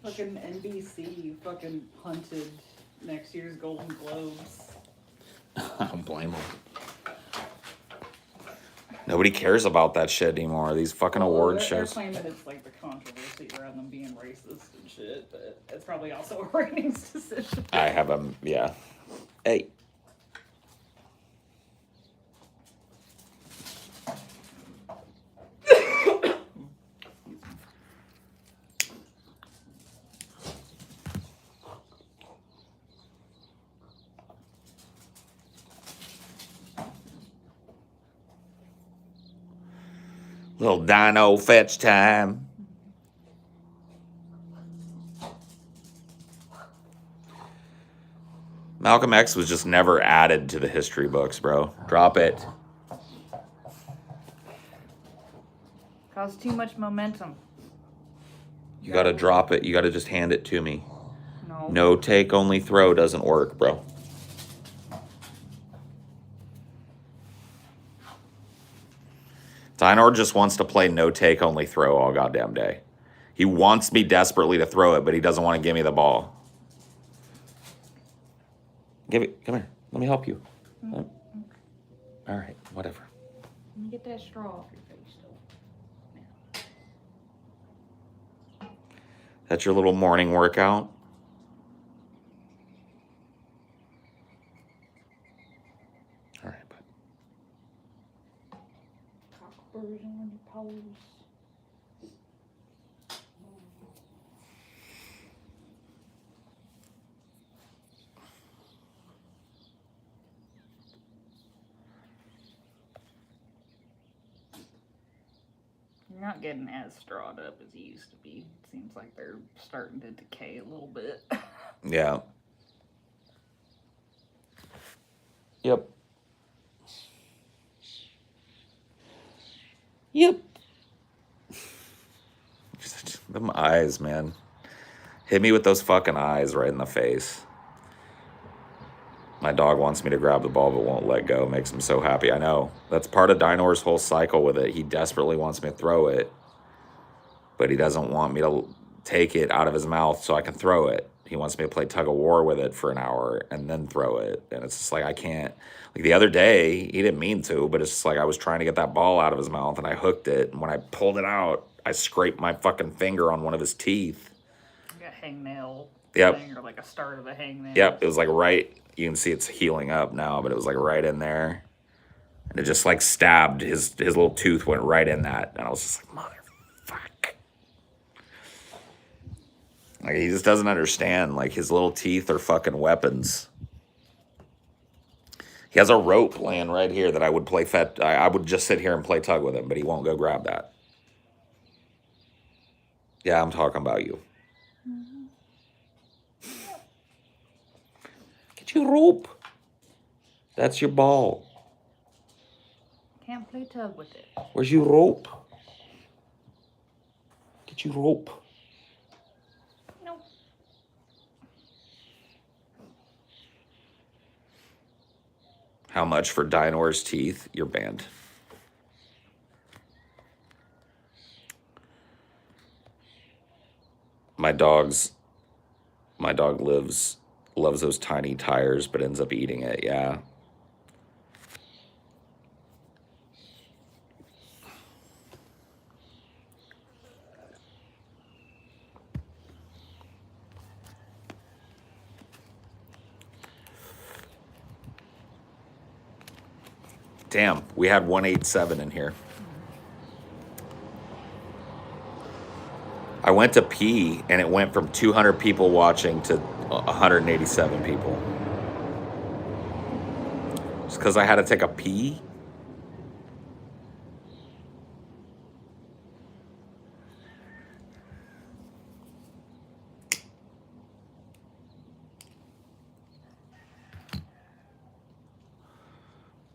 Fucking NBC fucking punted next year's Golden Globes. I don't blame them. Nobody cares about that shit anymore. These fucking award they're shows. claiming it's like the controversy around them being racist and shit, but it's probably also a ratings decision. I have yeah. Hey. Little dino fetch time. Malcolm X was just never added to the history books, bro. Drop it. Caused too much momentum. You gotta drop it. You gotta just hand it to me. No. No take, only throw doesn't work, bro. Dinor just wants to play no take, only throw all goddamn day. He wants me desperately to throw it, but he doesn't want to give me the ball. Give it. Come here. Let me help you. Mm-hmm. All right. Whatever. Let me get that straw off your face, though. That's your little morning workout. All right, bud. Cockburrs on your pose. You're not getting as strawed up as you used to be. It seems like they're starting to decay a little bit. Yeah. Yep. Yep. Them eyes, man. Hit me with those fucking eyes right in the face. My dog wants me to grab the ball but won't let go. Makes him so happy. I know. That's part of Dinor's whole cycle with it. He desperately wants me to throw it, but he doesn't want me to take it out of his mouth so I can throw it. He wants me to play tug of war with it for an hour and then throw it. And it's just like, I can't. Like the other day, he didn't mean to, but it's just like I was trying to get that ball out of his mouth and I hooked it. And when I pulled it out, I scraped my fucking finger on one of his teeth. Like a hangnail Yep. thing, or like a start of a hangnail. Yep, it was like right, you can see it's healing up now, but it was like right in there. And it just like stabbed, his little tooth went right in that. And I was just like, motherfuck. Like he just doesn't understand. Like his little teeth are fucking weapons. He has a rope laying right here that I would play I would just sit here and play tug with him, but he won't go grab that. Yeah, I'm talking about you. Get your rope. That's your ball. Can't play tug with it. Where's your rope? Get your rope. Nope. How much for Dinor's teeth? You're banned. My dog loves those tiny tires, but ends up eating it. Yeah. Damn, we had 187 in here. I went to pee, and it went from 200 people watching to 187 people. Just because I had to take a pee?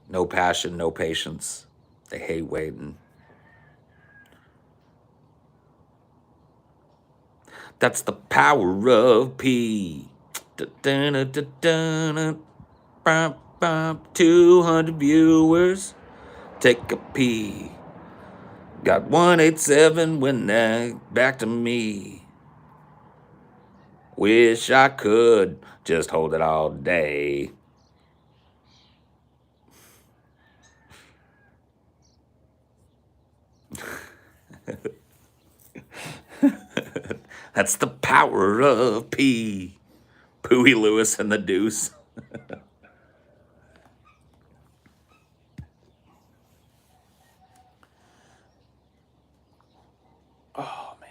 No passion, no patience. They hate waiting. That's the power of pee. 200 viewers. Take a pee. Got 187 when back to me. Wish I could just hold it all day. That's the power of P. Pooey Lewis and the Deuce. Oh, man.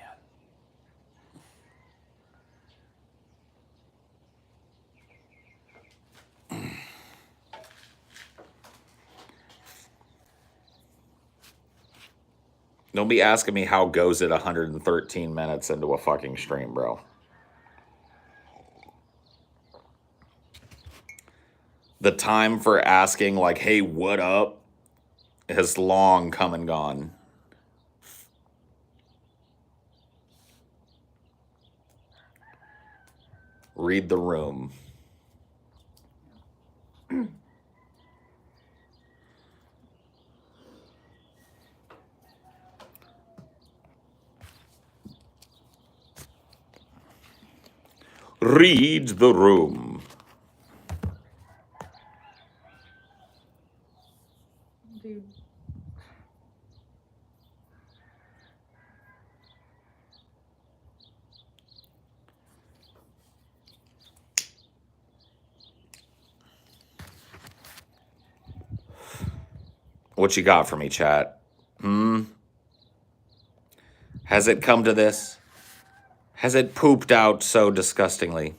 Don't be asking me how goes it 113 minutes into a fucking stream, bro. The time for asking, like, hey, what up, has long come and gone. Read the room. Read the room. Dude. What you got for me, chat? Has it come to this? Has it pooped out so disgustingly?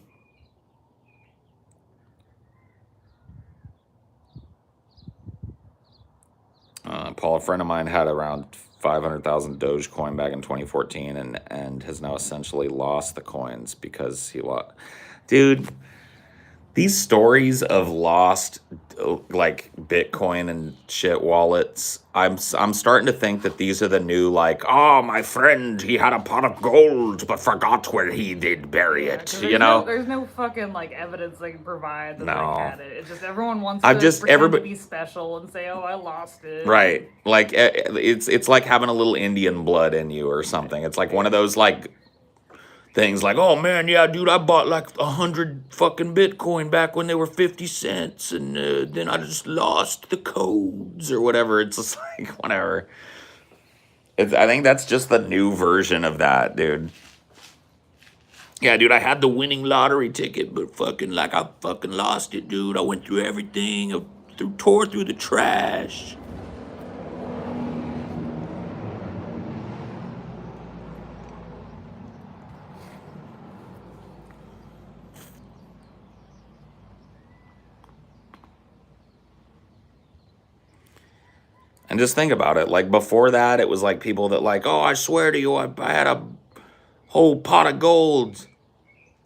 Paul, a friend of mine had around 500,000 Dogecoin back in 2014 and has now essentially lost the coins because he lost. Dude, these stories of lost like Bitcoin and shit wallets, I'm starting to think that these are the new, like, oh, my friend, he had a pot of gold but forgot where he did bury Yeah, it, 'cause you know? there's no fucking like evidence they can provide that No. they had it. It's just everyone wants I've to just- pretend everybody- to be special and say, "Oh, I lost it." Right. Like, it's like having a little Indian blood in you or something. It's like one of those, like, things like, oh man, yeah, dude, I bought like 100 fucking Bitcoin back when they were 50 cents, and then I just lost the codes or whatever. It's just like, whatever. I think that's just the new version of that, dude. Yeah, dude, I had the winning lottery ticket, but fucking, like, I fucking lost it, dude. I went through everything, tore through the trash. And just think about it. Like, before that, it was like people that, like, oh, I swear to you, I had a whole pot of gold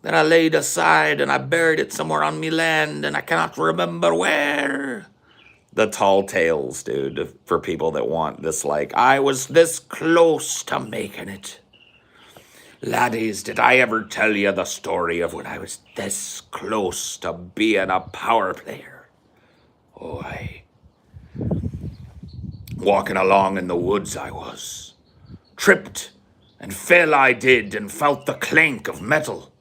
that I laid aside and I buried it somewhere on me land and I cannot remember where. The tall tales, dude, for people that want this, like, I was this close to making it. Laddies, did I ever tell you the story of when I was this close to being a power player? Oh, walking along in the woods I was. Tripped and fell I did and felt the clank of metal.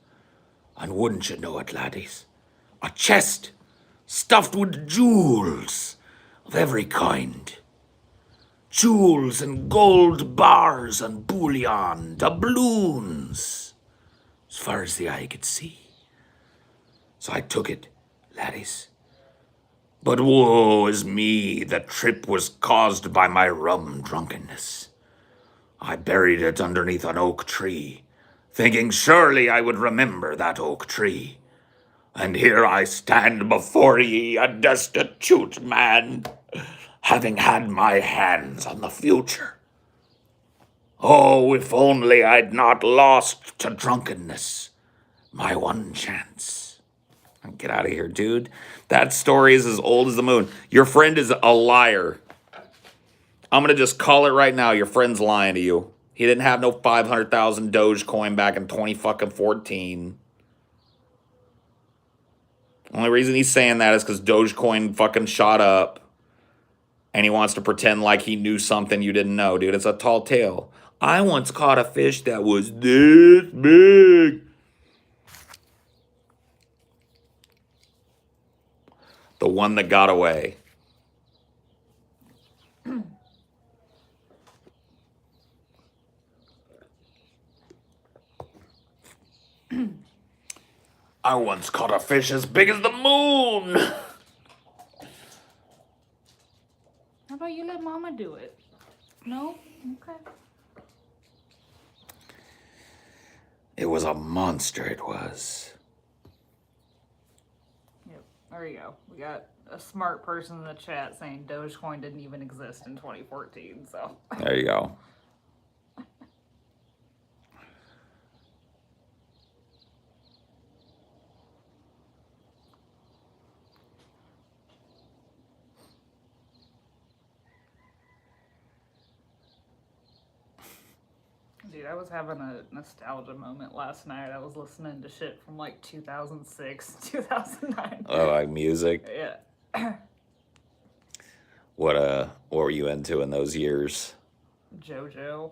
And wouldn't you know it, laddies, a chest stuffed with jewels of every kind. Jewels and gold bars and bullion, doubloons, as far as the eye could see. So I took it, laddies. But woe is me, the trip was caused by my rum drunkenness. I buried it underneath an oak tree, thinking surely I would remember that oak tree. And here I stand before ye, a destitute man, having had my hands on the future. Oh, if only I'd not lost to drunkenness, my one chance. Get out of here, dude. That story is as old as the moon. Your friend is a liar. I'm going to just call it right now. Your friend's lying to you. He didn't have no 500,000 Dogecoin back in 2014. Only reason he's saying that is because Dogecoin fucking shot up. And he wants to pretend like he knew something you didn't know, dude. It's a tall tale. I once caught a fish that was this big. The one that got away. I once caught a fish as big as the moon. How about you let Mama do it? No? Okay. It was a monster, it was. Yep. There you go. We got a smart person in the chat saying Dogecoin didn't even exist in 2014, so. There you go. Dude, I was having a nostalgia moment last night. I was listening to shit from like 2006, 2009. Oh, like music? Yeah. What were you into in those years? JoJo.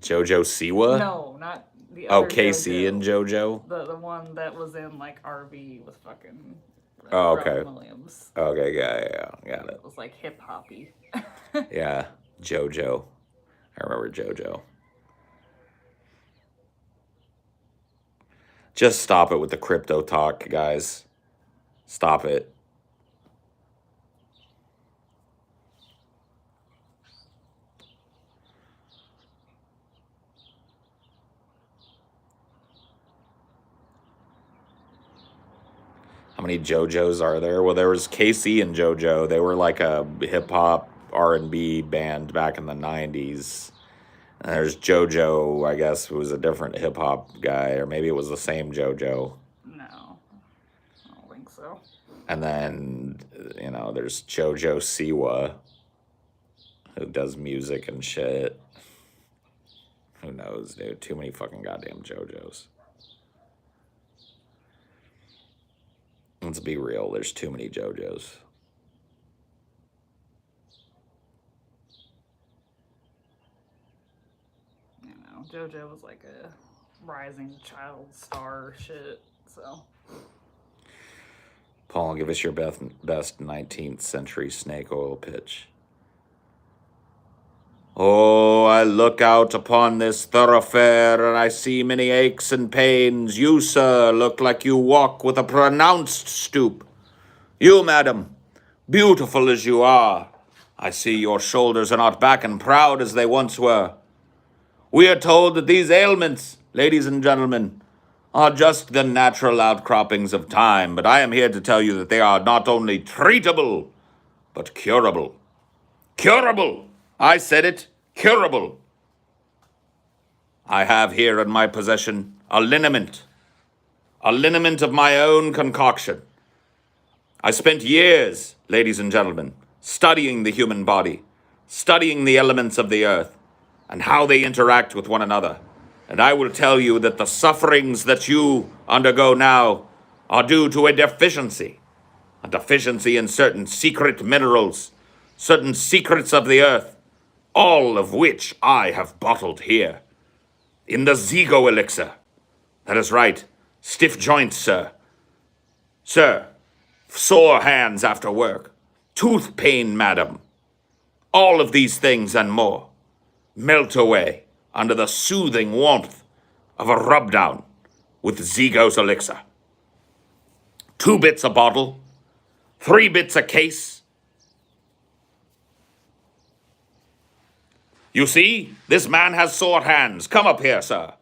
JoJo Siwa? No, not the Oh, other KC JoJo. and JoJo? The one that was in like RV with fucking Oh, okay. Robin Williams. Okay, yeah, got it. It was like hip hoppy. Yeah, JoJo. I remember JoJo. Just stop it with the crypto talk, guys. Stop it. How many JoJos are there? Well, there was KC and JoJo. They were like a hip hop R&B band back in the 90s. And there's JoJo, I guess, who was a different hip hop guy, or maybe it was the same JoJo. No, I don't think so. And then, there's JoJo Siwa, who does music and shit. Who knows, dude? Too many fucking goddamn JoJos. Let's be real, there's too many JoJos. JoJo was like a rising child star shit, so. Paul, give us your best 19th century snake oil pitch. Oh, I look out upon this thoroughfare and I see many aches and pains. You, sir, look like you walk with a pronounced stoop. You, madam, beautiful as you are, I see your shoulders are not back and proud as they once were. We are told that these ailments, ladies and gentlemen, are just the natural outcroppings of time, but I am here to tell you that they are not only treatable, but curable. Curable! I said it, curable. I have here in my possession a liniment of my own concoction. I spent years, ladies and gentlemen, studying the human body, studying the elements of the earth, and how they interact with one another. And I will tell you that the sufferings that you undergo now are due to a deficiency in certain secret minerals, certain secrets of the earth, all of which I have bottled here in the Zigo elixir. That is right, stiff joints, sir. Sir, sore hands after work, tooth pain, madam. All of these things and more melt away under the soothing warmth of a rub-down with Zigo's elixir. 2 bits a bottle, 3 bits a case. You see, this man has sore hands. Come up here, sir.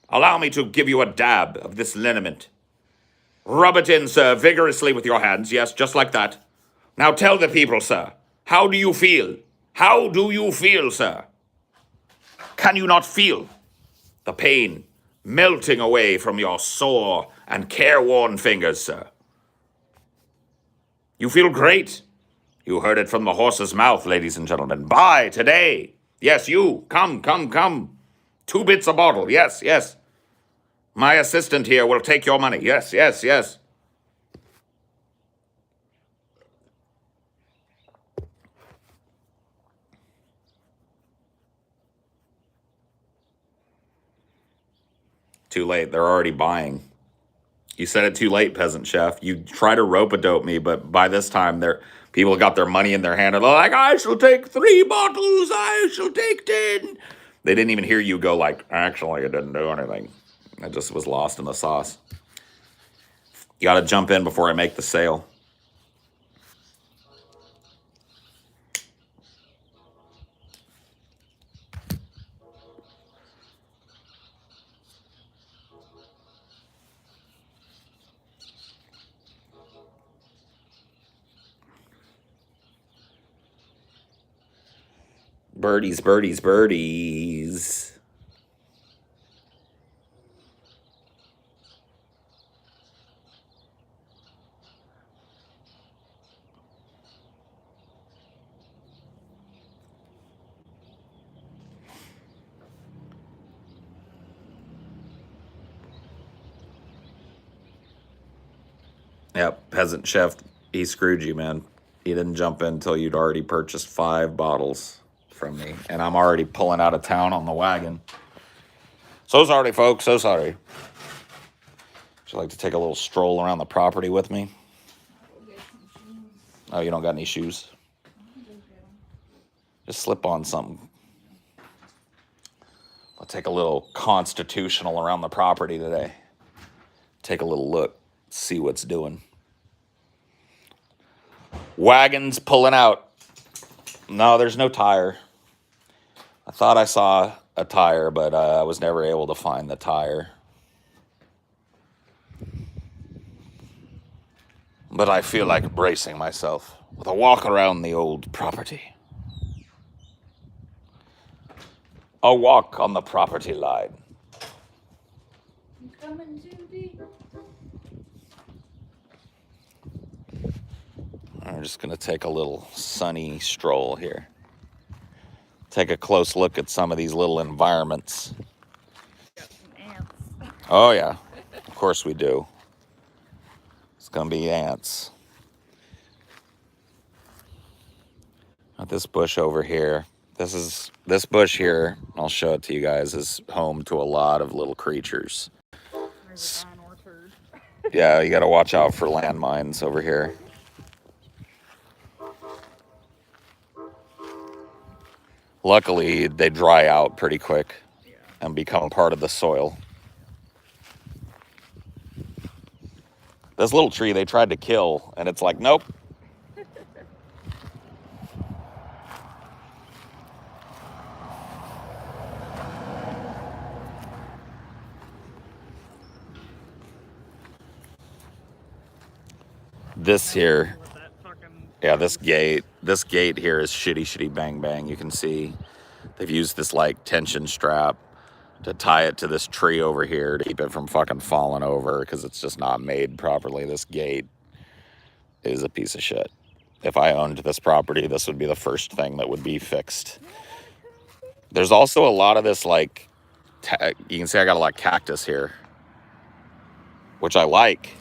Allow me to give you a dab of this liniment. Rub it in, sir, vigorously with your hands. Yes, just like that. Now tell the people, sir, how do you feel? How do you feel, sir? Can you not feel the pain melting away from your sore and careworn fingers, sir? You feel great. You heard it from the horse's mouth, ladies and gentlemen. Buy today. Yes, you. Come. 2 bits a bottle. Yes. My assistant here will take your money. Yes. Too late. They're already buying. You said it too late, peasant chef. You try to rope-a-dope me, but by this time, people got their money in their hand and they're like, I shall take 3 bottles, I shall take 10. They didn't even hear you go like, actually, it didn't do anything. I just was lost in the sauce. You got to jump in before I make the sale. Birdies, birdies, birdies. Yep, peasant chef, he screwed you, man. He didn't jump in until you'd already purchased 5 bottles from me, and I'm already pulling out of town on the wagon. So sorry, folks, so sorry. Would you like to take a little stroll around the property with me? Oh, you don't got any shoes? Just slip on something. I'll take a little constitutional around the property today. Take a little look, see what's doing. Wagons pulling out. No, there's no tire. I thought I saw a tire, but I was never able to find the tire. But I feel like bracing myself with a walk around the old property. A walk on the property line. You coming, Judy? I'm just going to take a little sunny stroll here. Take a close look at some of these little environments. Got some ants. Oh, yeah. Of course we do. It's going to be ants. Got this bush over here. This bush here, I'll show it to you guys, is home to a lot of little creatures. There's a vine orchard. Yeah, you got to watch out for landmines over here. Luckily, they dry out pretty quick and become part of the soil. This little tree they tried to kill, and it's like, nope. This here, With that fucking yeah, this gate here is shitty bang bang. You can see they've used this like tension strap to tie it to this tree over here to keep it from fucking falling over because it's just not made properly. This gate is a piece of shit. If I owned this property, this would be the first thing that would be fixed. There's also a lot of this like, you can see I got a lot of cactus here, which I like.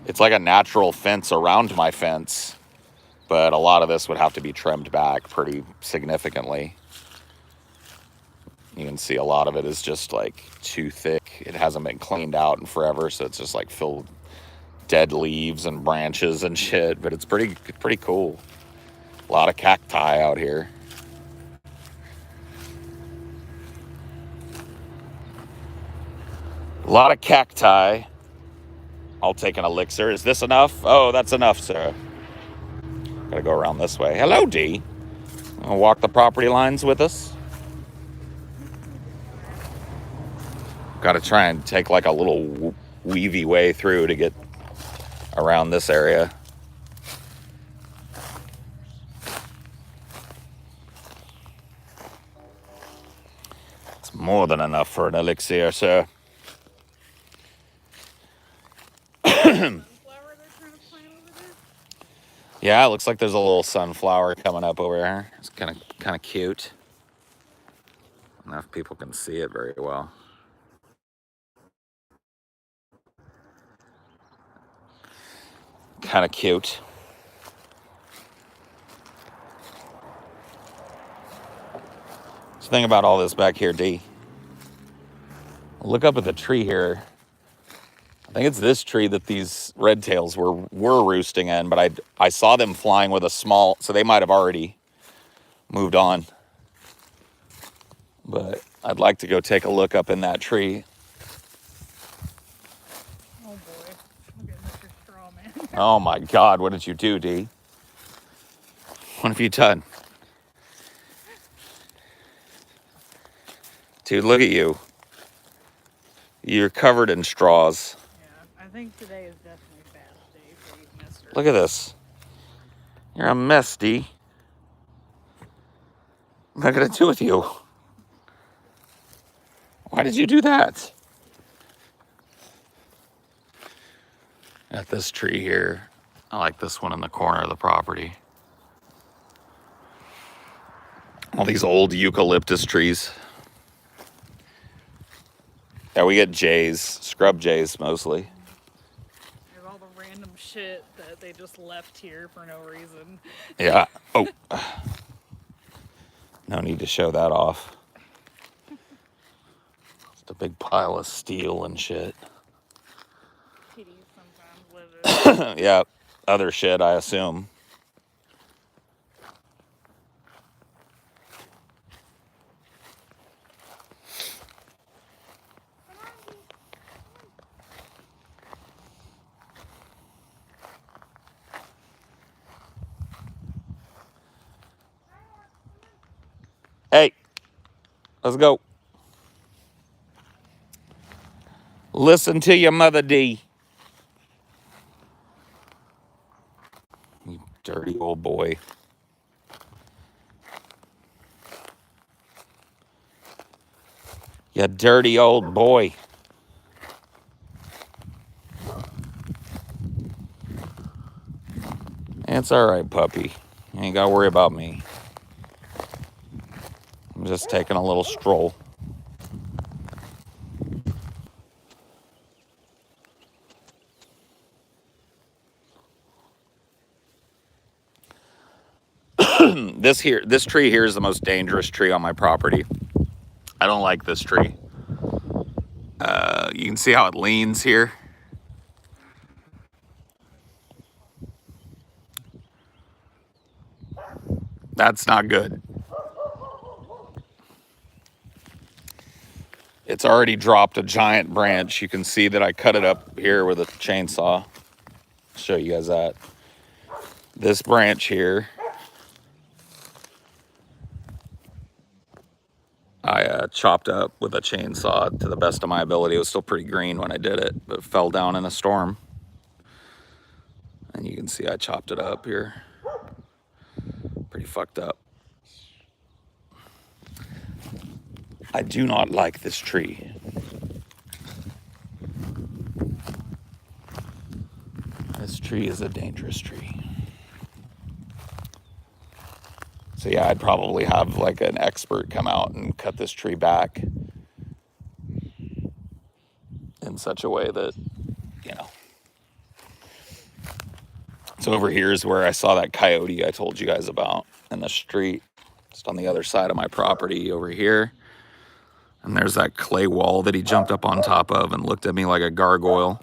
It's like a natural fence around my fence, but a lot of this would have to be trimmed back pretty significantly. You can see a lot of it is just like too thick. It hasn't been cleaned out in forever, so it's just like filled with dead leaves and branches and shit, but it's pretty cool. A lot of cacti out here. A lot of cacti. I'll take an elixir. Is this enough? Oh, that's enough, sir. Gotta go around this way. Hello, D. Wanna walk the property lines with us? Gotta try and take like a little weavy way through to get around this area. It's more than enough for an elixir, sir. sunflower they're trying to plant over there. Yeah, it looks like there's a little sunflower coming up over there. It's kind of cute. I don't know if people can see it very well. Kind of cute. What's the thing about all this back here, D? Look up at the tree here. I think it's this tree that these red tails were roosting in, but I saw them flying with a small, so they might have already moved on. But I'd like to go take a look up in that tree. Oh boy. Look at Mr. Strawman. Oh my God, what did you do, D? What have you done? Dude, look at you. You're covered in straws. Yeah, I think today is definitely a bad day for you, Mr. Look at this. You're a mess, D. What am I gonna do with you? Why did you do that? Got this tree here. I like this one in the corner of the property. All these old eucalyptus trees. Yeah, we get jays, scrub jays mostly. There's all the random shit that they just left here for no reason. Yeah. Oh. No need to show that off. Just a big pile of steel and shit. Kitties sometimes live in. Yeah. Other shit, I assume. Hey, let's go. Listen to your mother, D. You dirty old boy. You dirty old boy. It's all right, puppy. You ain't got to worry about me. I'm just taking a little stroll. This tree here is the most dangerous tree on my property. I don't like this tree. You can see how it leans here. That's not good. It's already dropped a giant branch. You can see that I cut it up here with a chainsaw. I'll show you guys that. This branch here, I chopped up with a chainsaw to the best of my ability. It was still pretty green when I did it, but it fell down in a storm. And you can see I chopped it up here. Pretty fucked up. I do not like this tree. This tree is a dangerous tree. So yeah, I'd probably have like an expert come out and cut this tree back in such a way that, you know. So over here is where I saw that coyote I told you guys about in the street. Just on the other side of my property over here. And there's that clay wall that he jumped up on top of and looked at me like a gargoyle.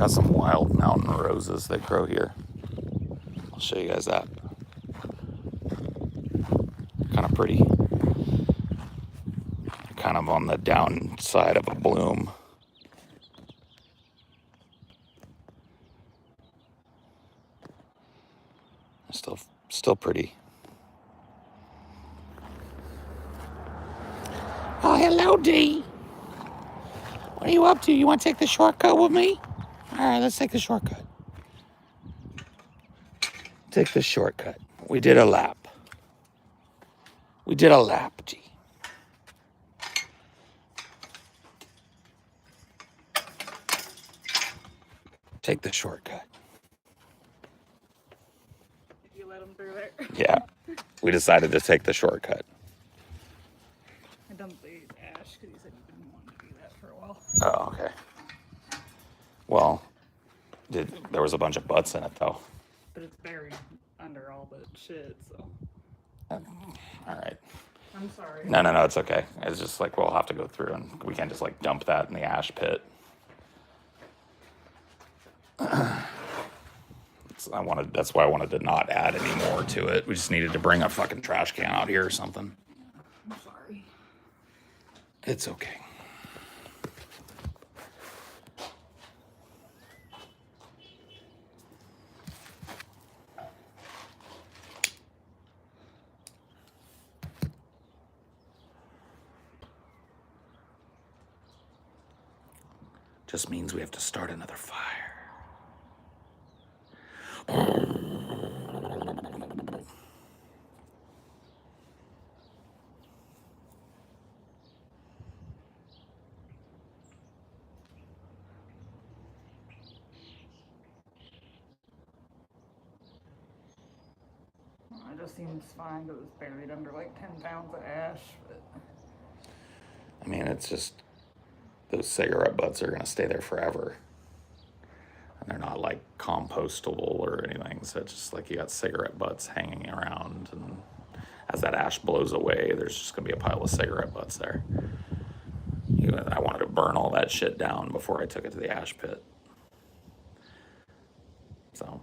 Got some wild mountain roses that grow here. I'll show you guys that. Kind of pretty. Kind of on the downside of a bloom. Still pretty. Oh, hello, Dee. What are you up to? You want to take the shortcut with me? All right, let's take the shortcut. Take the shortcut. We did a lap. We did a lap, Dee. Take the shortcut. Did you let him through there? Yeah, we decided to take the shortcut. I dumped the ash because you said you didn't want to do that for a while. Oh, okay. Well, there was a bunch of butts in it, though. But it's buried under all the shit, so. All right. I'm sorry. No, it's okay. It's just like we'll have to go through, and we can't just like dump that in the ash pit. That's why I wanted to not add any more to it. We just needed to bring a fucking trash can out here or something. I'm sorry. It's okay. Just means we have to start another fire. It just seems fine because it's buried under like 10 pounds of ash. But I mean, it's just those cigarette butts are going to stay there forever. And they're not like compostable or anything. So it's just like you got cigarette butts hanging around. And as that ash blows away, there's just going to be a pile of cigarette butts there. I wanted to burn all that shit down before I took it to the ash pit. So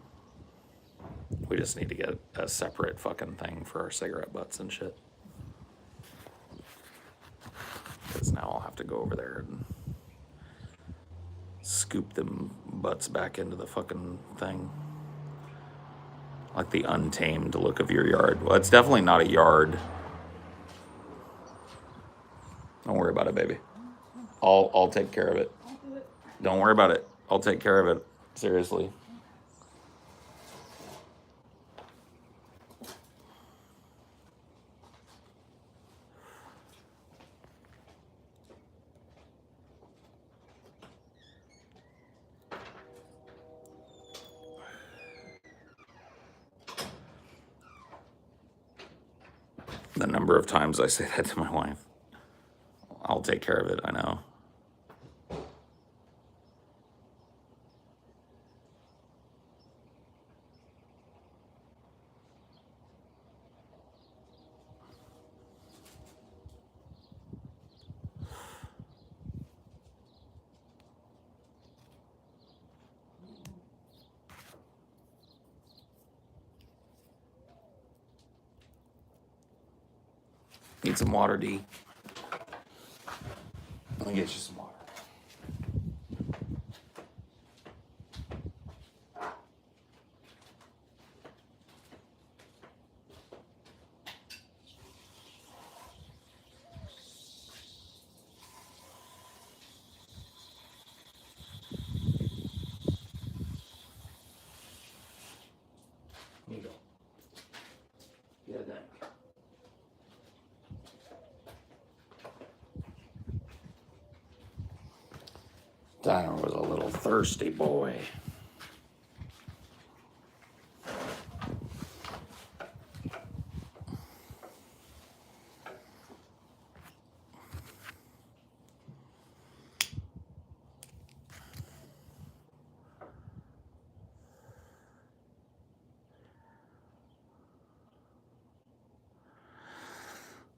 we just need to get a separate fucking thing for our cigarette butts and shit. Because now I'll have to go over there and scoop them butts back into the fucking thing. Like the untamed look of your yard. Well, it's definitely not a yard. Don't worry about it, baby. I'll take care of it. Don't worry about it. I'll take care of it. Seriously. The number of times I say that to my wife. I'll take care of it, I know. Need some water, D. Let me get you some water. Here you go. Yeah, that. Diner was a little thirsty boy.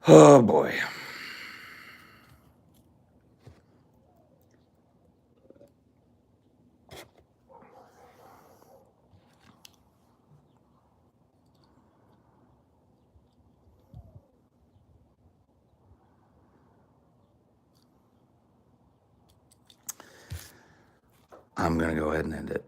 Oh boy. I'm going to go ahead and end it.